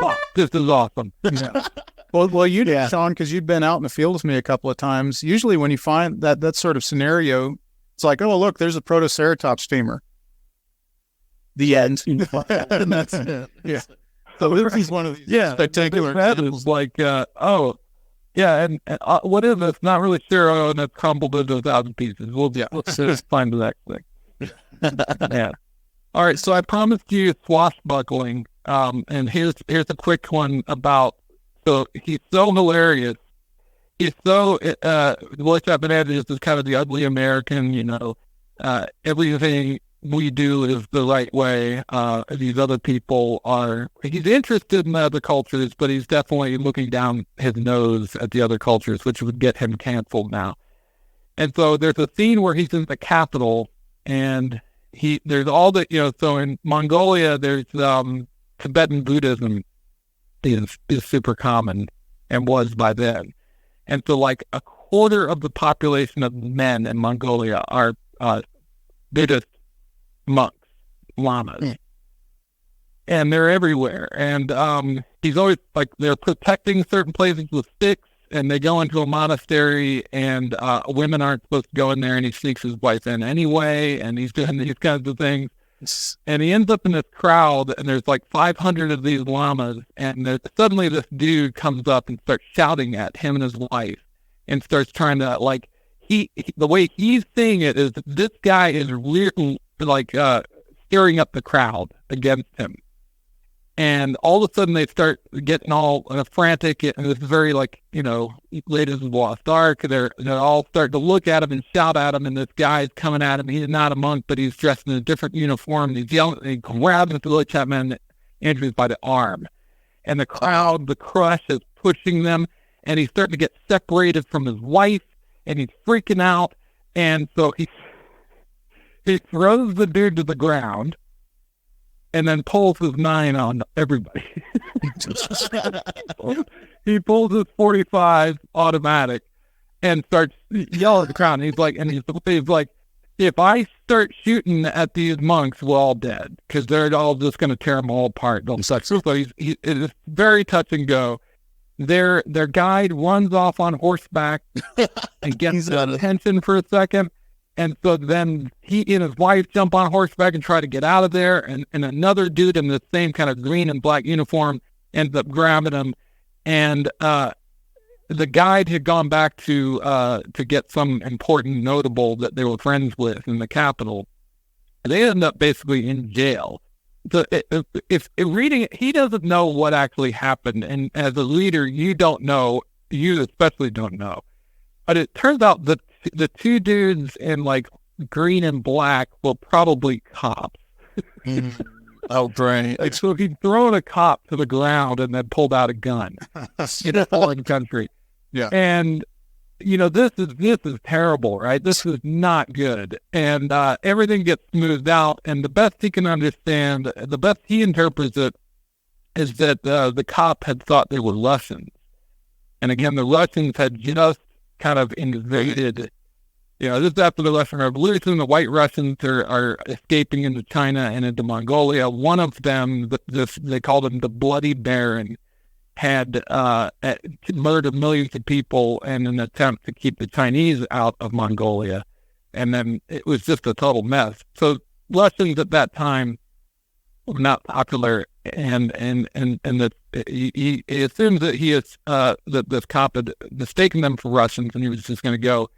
fuck, this is awesome. Yeah. Well, you did, Sean, because you've been out in the field with me a couple of times. Usually when you find that sort of scenario, it's like, oh, look, there's a Protoceratops femur. The end. And that's it. Yeah. So this is one of these spectacular examples. Like, oh, yeah, and what is it? Not really sure. Oh, and it's crumbled into 1,000 pieces. Let's just find the next thing. Yeah. All right, so I promised you swashbuckling, and here's a quick one about. So he's so hilarious. He's so Chapman Andrews is kind of the ugly American. Everything we do is the right way. These other people are. He's interested in other cultures, but he's definitely looking down his nose at the other cultures, which would get him canceled now. And so there's a scene where he's in the capital, and there's all the So in Mongolia, there's Tibetan Buddhism is super common and was by then, and so like a quarter of the population of men in Mongolia are Buddhist monks, lamas. And they're everywhere. And he's always like, they're protecting certain places with sticks, and they go into a monastery, and women aren't supposed to go in there, and he sneaks his wife in anyway, and he's doing these kinds of things. And he ends up in this crowd, and there's like 500 of these llamas, and suddenly this dude comes up and starts shouting at him and his wife, and starts trying to, like, the way he's seeing it is that this guy is really, like, stirring up the crowd against him. And all of a sudden they start getting all frantic, and it's very, like, you know, late as the lost ark. They're all starting to look at him and shout at him, and this guy's coming at him. He's not a monk, but he's dressed in a different uniform. And he's yelling, and he grabs Chapman Andrews by the arm. And the crowd, the crush is pushing them, and he's starting to get separated from his wife, and he's freaking out. And so he throws the dude to the ground, and then pulls his 9 on everybody. He pulls his 45 automatic and starts yelling at the crowd. And he's like, if I start shooting at these monks, we're all dead, because they're all just going to tear them all apart. So it's very touch and go. Their guide runs off on horseback and gets attention for a second. And so then he and his wife jump on horseback and try to get out of there. And another dude in the same kind of green and black uniform ends up grabbing him. And the guide had gone back to get some important notable that they were friends with in the capital. And they end up basically in jail. So if reading it, he doesn't know what actually happened. And as a reader, you don't know. You especially don't know. But it turns out that the two dudes in, like, green and black were probably cops. Oh, great. Like, so he'd thrown a cop to the ground and then pulled out a gun in a foreign country. Yeah. And, you know, this is terrible, right? This is not good. And everything gets smoothed out. And the best he can understand, the best he interprets it, is that the cop had thought they were Russians. And again, the Russians had just kind of invaded, you know, this is after the Russian Revolution. The white Russians are escaping into China and into Mongolia. One of them, they called him the Bloody Baron, had murdered millions of people in an attempt to keep the Chinese out of Mongolia. And then it was just a total mess. So Russians at that time were not popular, and that he assumes that he is that this cop had mistaken them for Russians, and he was just going to go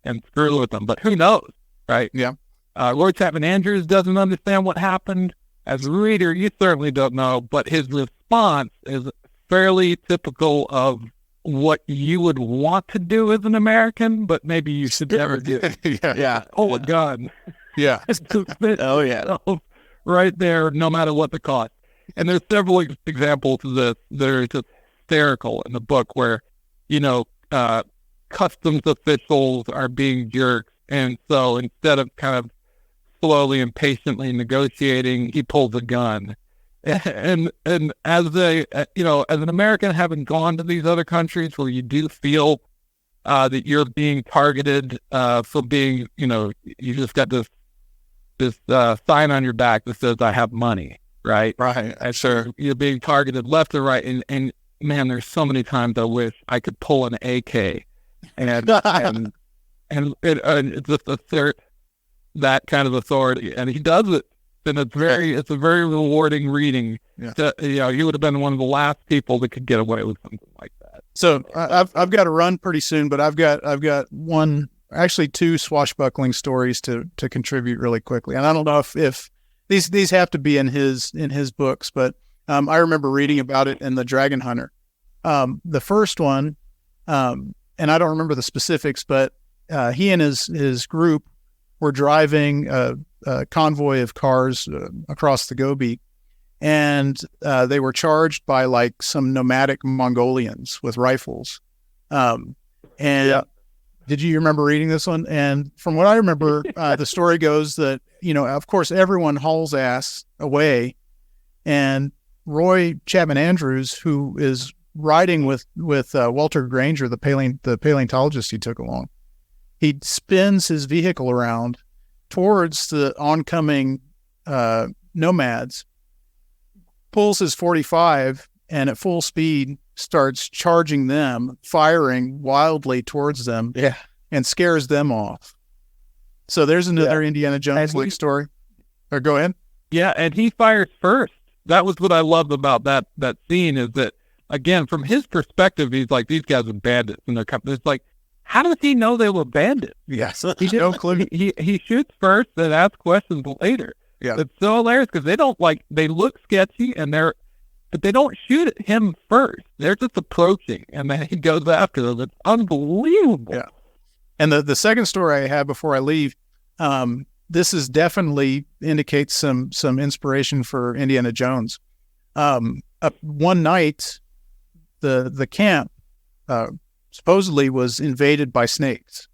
and screw with them. But who knows, right? Yeah. Lord Chapman Andrews doesn't understand what happened. As a reader, you certainly don't know, but his response is fairly typical of what you would want to do as an American, but maybe you should never do. Yeah. Oh, a gun. Yeah. Oh, yeah. Right there, no matter what the cost. And there's several examples of this that are just hysterical in the book, where, you know, customs officials are being jerks. And so instead of kind of slowly and patiently negotiating, he pulls a gun. And as as an American, having gone to these other countries where you do feel that you're being targeted for being, you know, you just got this sign on your back that says, I have money, right? Right. And sure. You're being targeted left and right. And man, there's so many times I wish I could pull an AK and just assert that kind of authority. And he does it. And it's a very rewarding reading. Yeah. He would have been one of the last people that could get away with something like that. So I've got to run pretty soon, but I've got two swashbuckling stories to contribute really quickly. And I don't know if these have to be in his books, but I remember reading about it in The Dragon Hunter. The first one, and I don't remember the specifics, but he and his group were driving a convoy of cars across the Gobi, and they were charged by, like, some nomadic Mongolians with rifles. Did you remember reading this one? And from what I remember, the story goes that, you know, of course, everyone hauls ass away, and Roy Chapman Andrews, who is riding with Walter Granger, the paleontologist he took along. He spins his vehicle around towards the oncoming nomads, pulls his 45, and at full speed starts charging them, firing wildly towards them, and scares them off. So there's another Indiana Jones like story. Or go ahead. Yeah, and he fires first. That was what I loved about that scene, is that, again, from his perspective, he's like, these guys are bandits, and they're coming. It's like, how does he know they were bandits? Yes, he no clue. He shoots first, then asks questions later. Yeah, it's so hilarious because they look sketchy, but they don't shoot at him first. They're just approaching, and then he goes after them. It's unbelievable. Yeah. And the second story I have before I leave, this is definitely indicates some inspiration for Indiana Jones. One night, the camp supposedly was invaded by snakes,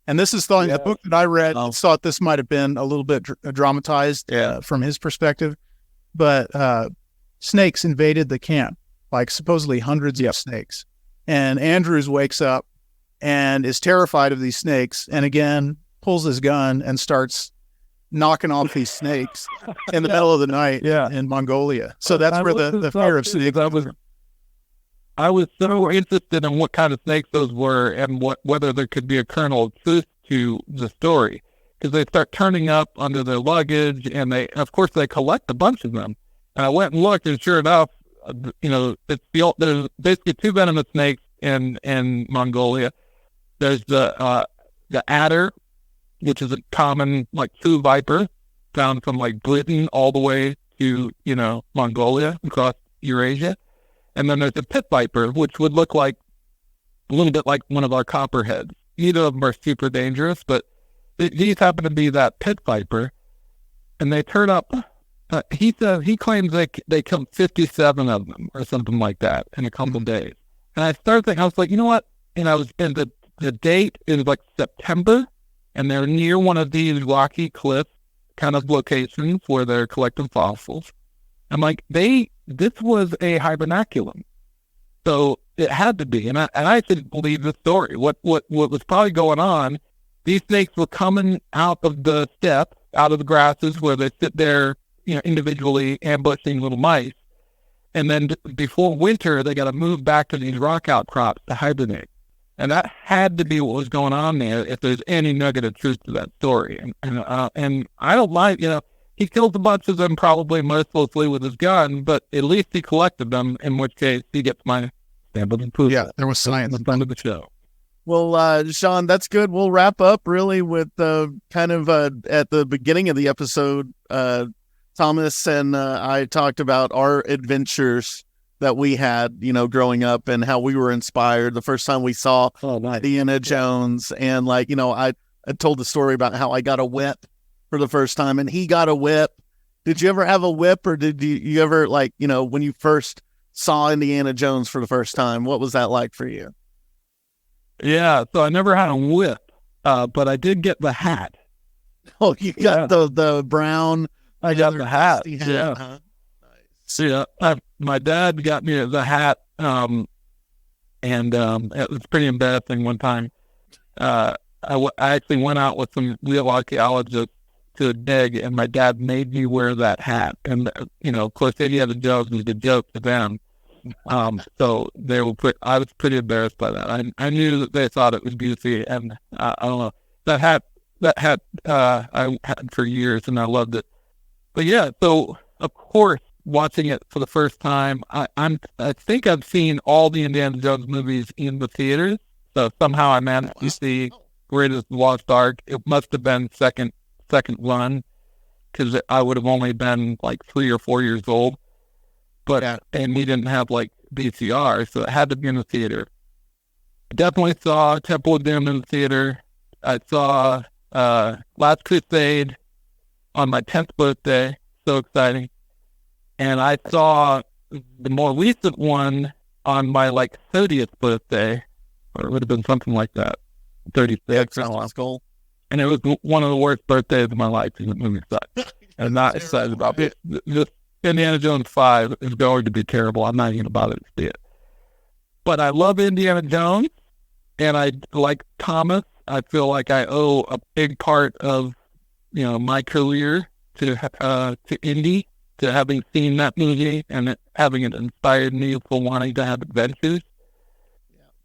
and this is thought in the book that I read. Thought this might have been a little bit dramatized from his perspective, but snakes invaded the camp, like supposedly hundreds of snakes. And Andrews wakes up and is terrified of these snakes, and again pulls his gun and starts knocking off these snakes in the middle of the night in Mongolia. So that's where the fear of snakes. I was so interested in what kind of snakes those were and whether there could be a kernel of truth to the story, because they start turning up under their luggage, and they collect a bunch of them. And I went and looked, and sure enough, there's basically two venomous snakes in Mongolia. There's the adder, which is a common true viper found from Britain all the way to Mongolia across Eurasia. And then there's the pit viper, which would look like a little bit like one of our copperheads. Neither of them are super dangerous, but these happen to be that pit viper. And they turn up. He claims they killed 57 of them or something like that in a couple of days. And I started thinking, I was like, you know what? And I was in the date is September, and they're near one of these rocky cliff kind of locations where they're collecting fossils. I'm like, this was a hibernaculum, so it had to be. And I didn't believe the story. What was probably going on? These snakes were coming out of the steppe, out of the grasses where they sit there, individually ambushing little mice, and then before winter they got to move back to these rock outcrops to hibernate. And that had to be what was going on there, if there's any nugget of truth to that story. And I don't mind, he killed a bunch of them probably mercilessly with his gun, but at least he collected them, in which case he gets my stamp of approval. Yeah, there was science in front of the show. Well, Sean, that's good. We'll wrap up really with kind of at the beginning of the episode, Thomas and I talked about our adventures that we had, growing up, and how we were inspired the first time we saw Indiana Jones. And I told the story about how I got a whip for the first time, and he got a whip. Did you ever have a whip, or did you ever when you first saw Indiana Jones for the first time, what was that like for you? Yeah, so I never had a whip, but I did get the hat. Oh, you got the brown. I got the hat. Yeah. Huh? Yeah, my dad got me the hat, and it was pretty embarrassing one time. I actually went out with some real archaeologists to dig, and my dad made me wear that hat. And, of course, Indiana Jones was a joke to them. So I was pretty embarrassed by that. I knew that they thought it was goofy, and I don't know. That hat I had for years, and I loved it. But yeah, so of course, watching it for the first time, I think I've seen all the Indiana Jones movies in the theaters. So somehow I managed to see Raiders of the Lost Ark. It must have been second run, because I would have only been 3 or 4 years old. But and we didn't have VCR, so it had to be in the theater. Definitely saw Temple of Doom in the theater. I saw Last Crusade on my 10th birthday. So exciting. And I saw the more recent one on my 30th birthday, or it would have been something like that, 36. Goal. And it was one of the worst birthdays of my life, because the movie sucked. I'm not excited about it. Just Indiana Jones 5 is going to be terrible. I'm not even about to see it. but I love Indiana Jones, and I like Thomas. I feel like I owe a big part of, my career to Indy, to having seen that movie and having it inspired me for wanting to have adventures.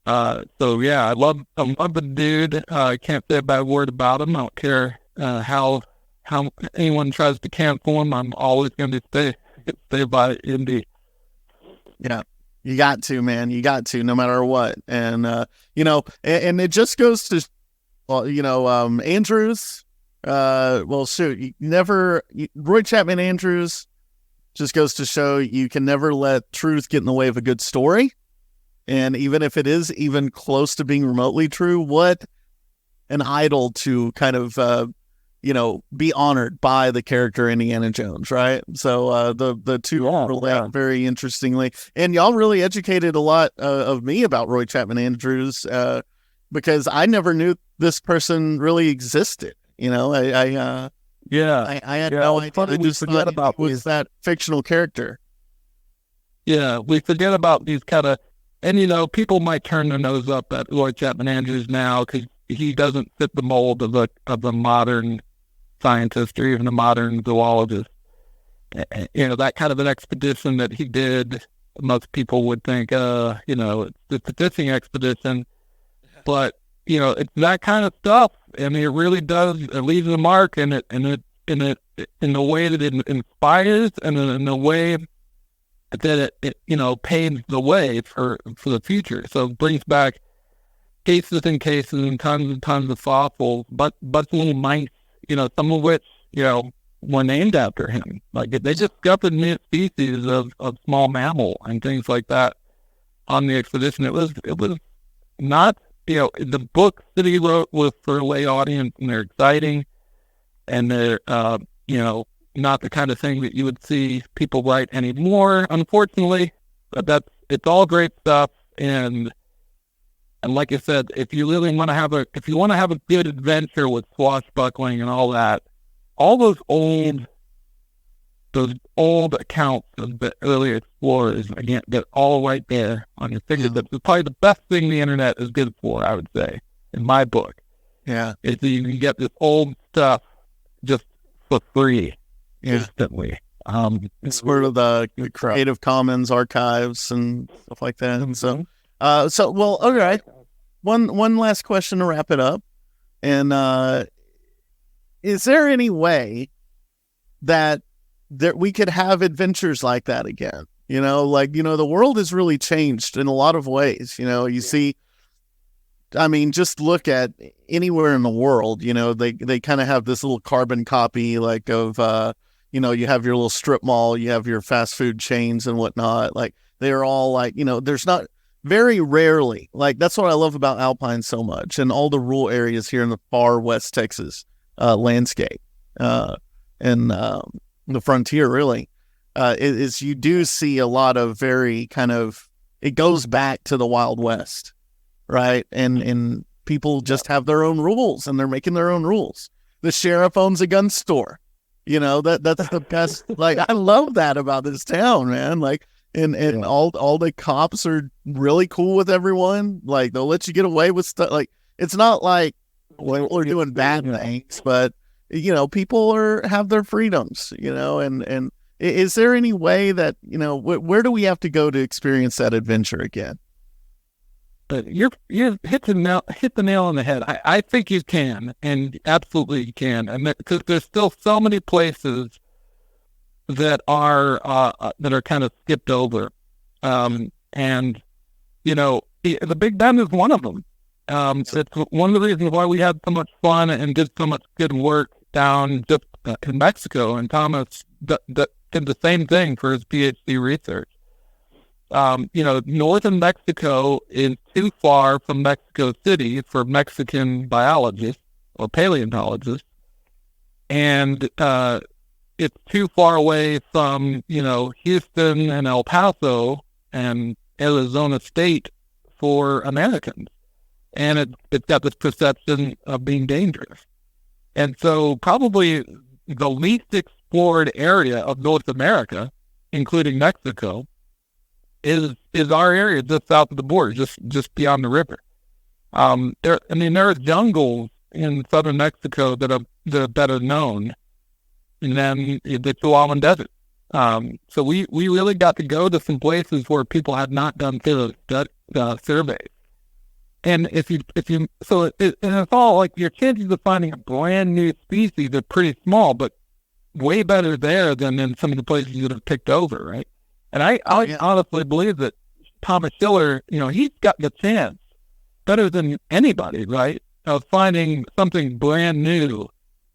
So yeah, I love the dude. I can't say a bad word about him. I don't care how anyone tries to cancel him. I'm always going to stay by Indy. Yeah, you got to, man. You got to, no matter what. And and it just goes to, Andrews. Roy Chapman Andrews just goes to show you can never let truth get in the way of a good story. And even if it is even close to being remotely true, what an idol to kind of, be honored by the character Indiana Jones, right? So the two relate very interestingly. And y'all really educated a lot of me about Roy Chapman Andrews because I never knew this person really existed. I had no idea. We forget about was that fictional character. Yeah, we forget about these kind of, and people might turn their nose up at Roy Chapman Andrews now because he doesn't fit the mold of a modern scientist or even a modern zoologist. That kind of an expedition that he did, most people would think, it's a fishing expedition, but it's that kind of stuff, and it really does. It leaves a mark, in the way that it inspires, and in the way that it paves the way for the future. So it brings back cases and cases and tons of fossils, but little mice, some of which were named after him. Like they discovered new species of small mammal and things like that on the expedition. It was not, the books that he wrote was for a lay audience, and they're exciting, and they're not the kind of thing that you would see people write anymore, unfortunately. But it's all great stuff, and like I said, if you really want to have a good adventure with swashbuckling and all that, all those old accounts of the early explorers, again, they're all right there on your fingertips. It's probably the best thing the internet is good for, I would say, in my book. Yeah, is that you can get this old stuff just for free. Instantly. It's sort of the Creative Commons archives and stuff like that. And so, well, all right. One last question to wrap it up. And is there any way that we could have adventures like that again? The world has really changed in a lot of ways. You see, I mean, just look at anywhere in the world, they kind of have this little carbon copy, like of, you have your little strip mall, you have your fast food chains and whatnot. Like they're all like, there's not very rarely, like that's what I love about Alpine so much, and all the rural areas here in the far West Texas landscape and the frontier really is you do see a lot of very kind of, it goes back to the Wild West, right? And people just have their own rules, and they're making their own rules. The sheriff owns a gun store. That's the best. Like, I love that about this town, man. Like, and all the cops are really cool with everyone. Like, they'll let you get away with stuff. Like, it's not like people are doing bad things, but people have their freedoms. And is there any way that where do we have to go to experience that adventure again? You hit the nail on the head. I think you can, and absolutely you can, and because there's still so many places that are kind of skipped over, and the Big Bend is one of them. It's one of the reasons why we had so much fun and did so much good work down just in Mexico. And Thomas did the same thing for his PhD research. Northern Mexico is too far from Mexico City for Mexican biologists or paleontologists, and it's too far away from Houston and El Paso and Arizona State for Americans, and it's got this perception of being dangerous. And so probably the least explored area of North America, including Mexico, is our area just south of the border, just beyond the river. There are jungles in southern Mexico that are better known than the Chihuahuan Desert. So we really got to go to some places where people had not done surveys. And it's all like your chances of finding a brand new species are pretty small, but way better there than in some of the places you would have picked over, right? And I honestly believe that Thomas Shiller, he's got the chance, better than anybody, right, of finding something brand new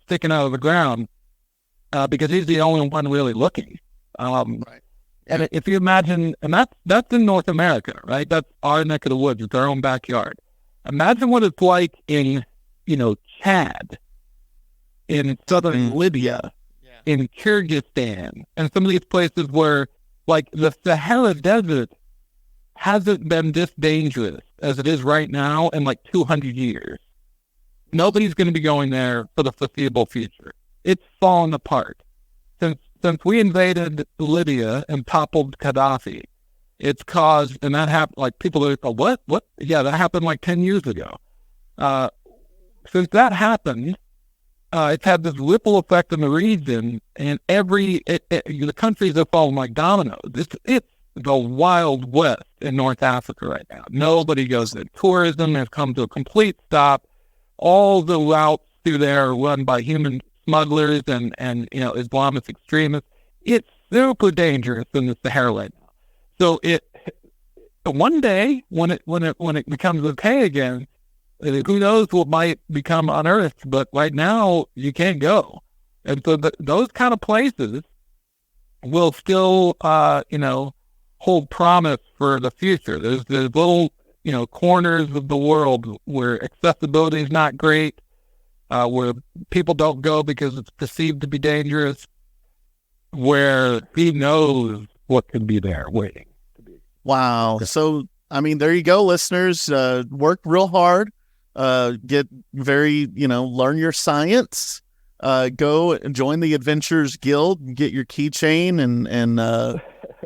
sticking out of the ground, because he's the only one really looking. Right. And if you imagine, and that's in North America, right? That's our neck of the woods. It's our own backyard. Imagine what it's like in, Chad, in southern Libya, in Kyrgyzstan, and some of these places where, like, the Sahara Desert hasn't been this dangerous as it is right now in like 200 years. Nobody's going to be going there for the foreseeable future. It's fallen apart. Since we invaded Libya and toppled Gaddafi, it's caused, and that happened, like, people are, what? Yeah, that happened like 10 years ago. Since that happened, it's had this ripple effect in the region, and the countries have fallen like dominoes. It's the Wild West in North Africa right now. Nobody goes there. Tourism has come to a complete stop. All the routes through there are run by human smugglers and Islamist extremists. It's super dangerous in the Sahara right now. So one day when it becomes okay again, who knows what might become unearthed, but right now you can't go. And so those kind of places will still, hold promise for the future. There's little, corners of the world where accessibility is not great, where people don't go because it's perceived to be dangerous, where he knows what could be there waiting. Wow. So, there you go, listeners. Work real hard. Get very, learn your science. Go and join the Adventures Guild. Get your keychain and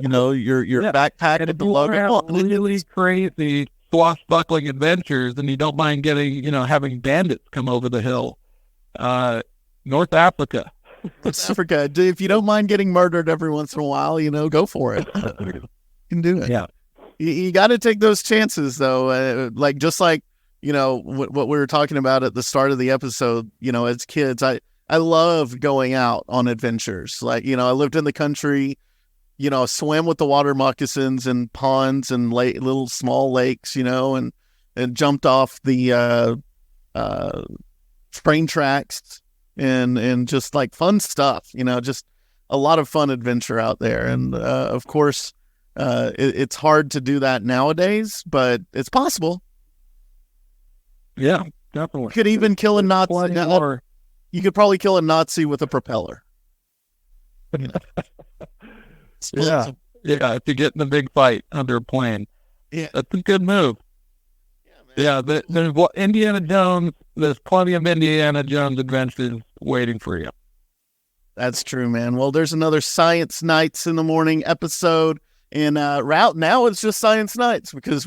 your backpack with the logo. Really crazy swashbuckling adventures, and you don't mind getting, having bandits come over the hill. North Africa. North Africa. If you don't mind getting murdered every once in a while, go for it. You can do it. Yeah. You got to take those chances, though. Just like what we were talking about at the start of the episode, as kids, I love going out on adventures. Like, I lived in the country, swam with the water moccasins and ponds and little small lakes, and jumped off the train tracks and just like fun stuff, just a lot of fun adventure out there. And of course, it's hard to do that nowadays, but it's possible. Yeah, definitely. You could even kill a Nazi. You could probably kill a Nazi with a propeller. Yeah, if you get in a big fight under a plane. Yeah, that's a good move. Yeah, there's Indiana Jones. There's plenty of Indiana Jones adventures waiting for you. That's true, man. Well, there's another Science Nights in the Morning episode, and route now it's just Science Nights because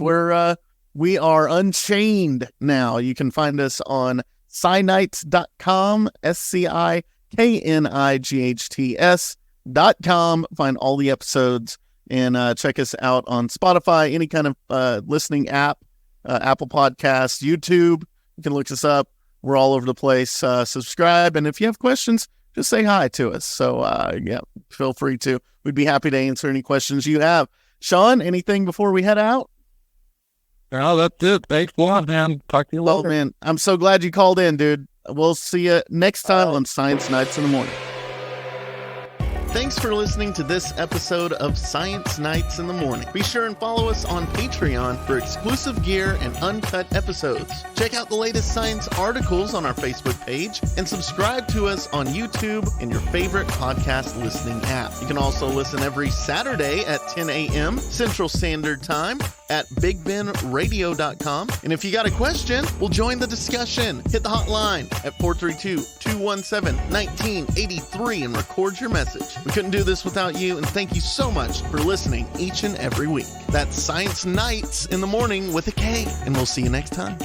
we are unchained now. You can find us on SciNights.com, SciKnights.com. Find all the episodes and check us out on Spotify, any kind of listening app, Apple Podcasts, YouTube. You can look us up. We're all over the place. Subscribe. And if you have questions, just say hi to us. So, feel free to. We'd be happy to answer any questions you have. Sean, anything before we head out? No, that's it. Thanks a lot, man. Talk to you later. Oh, man. I'm so glad you called in, dude. We'll see you next time on Science Nights in the Morning. Thanks for listening to this episode of Science Nights in the Morning. Be sure and follow us on Patreon for exclusive gear and uncut episodes. Check out the latest science articles on our Facebook page and subscribe to us on YouTube and your favorite podcast listening app. You can also listen every Saturday at 10 a.m. Central Standard Time at BigBenRadio.com. And if you got a question, we'll join the discussion. Hit the hotline at 432-217-1983 and record your message. We couldn't do this without you, and thank you so much for listening each and every week. That's Science Nights in the Morning with a K, and we'll see you next time.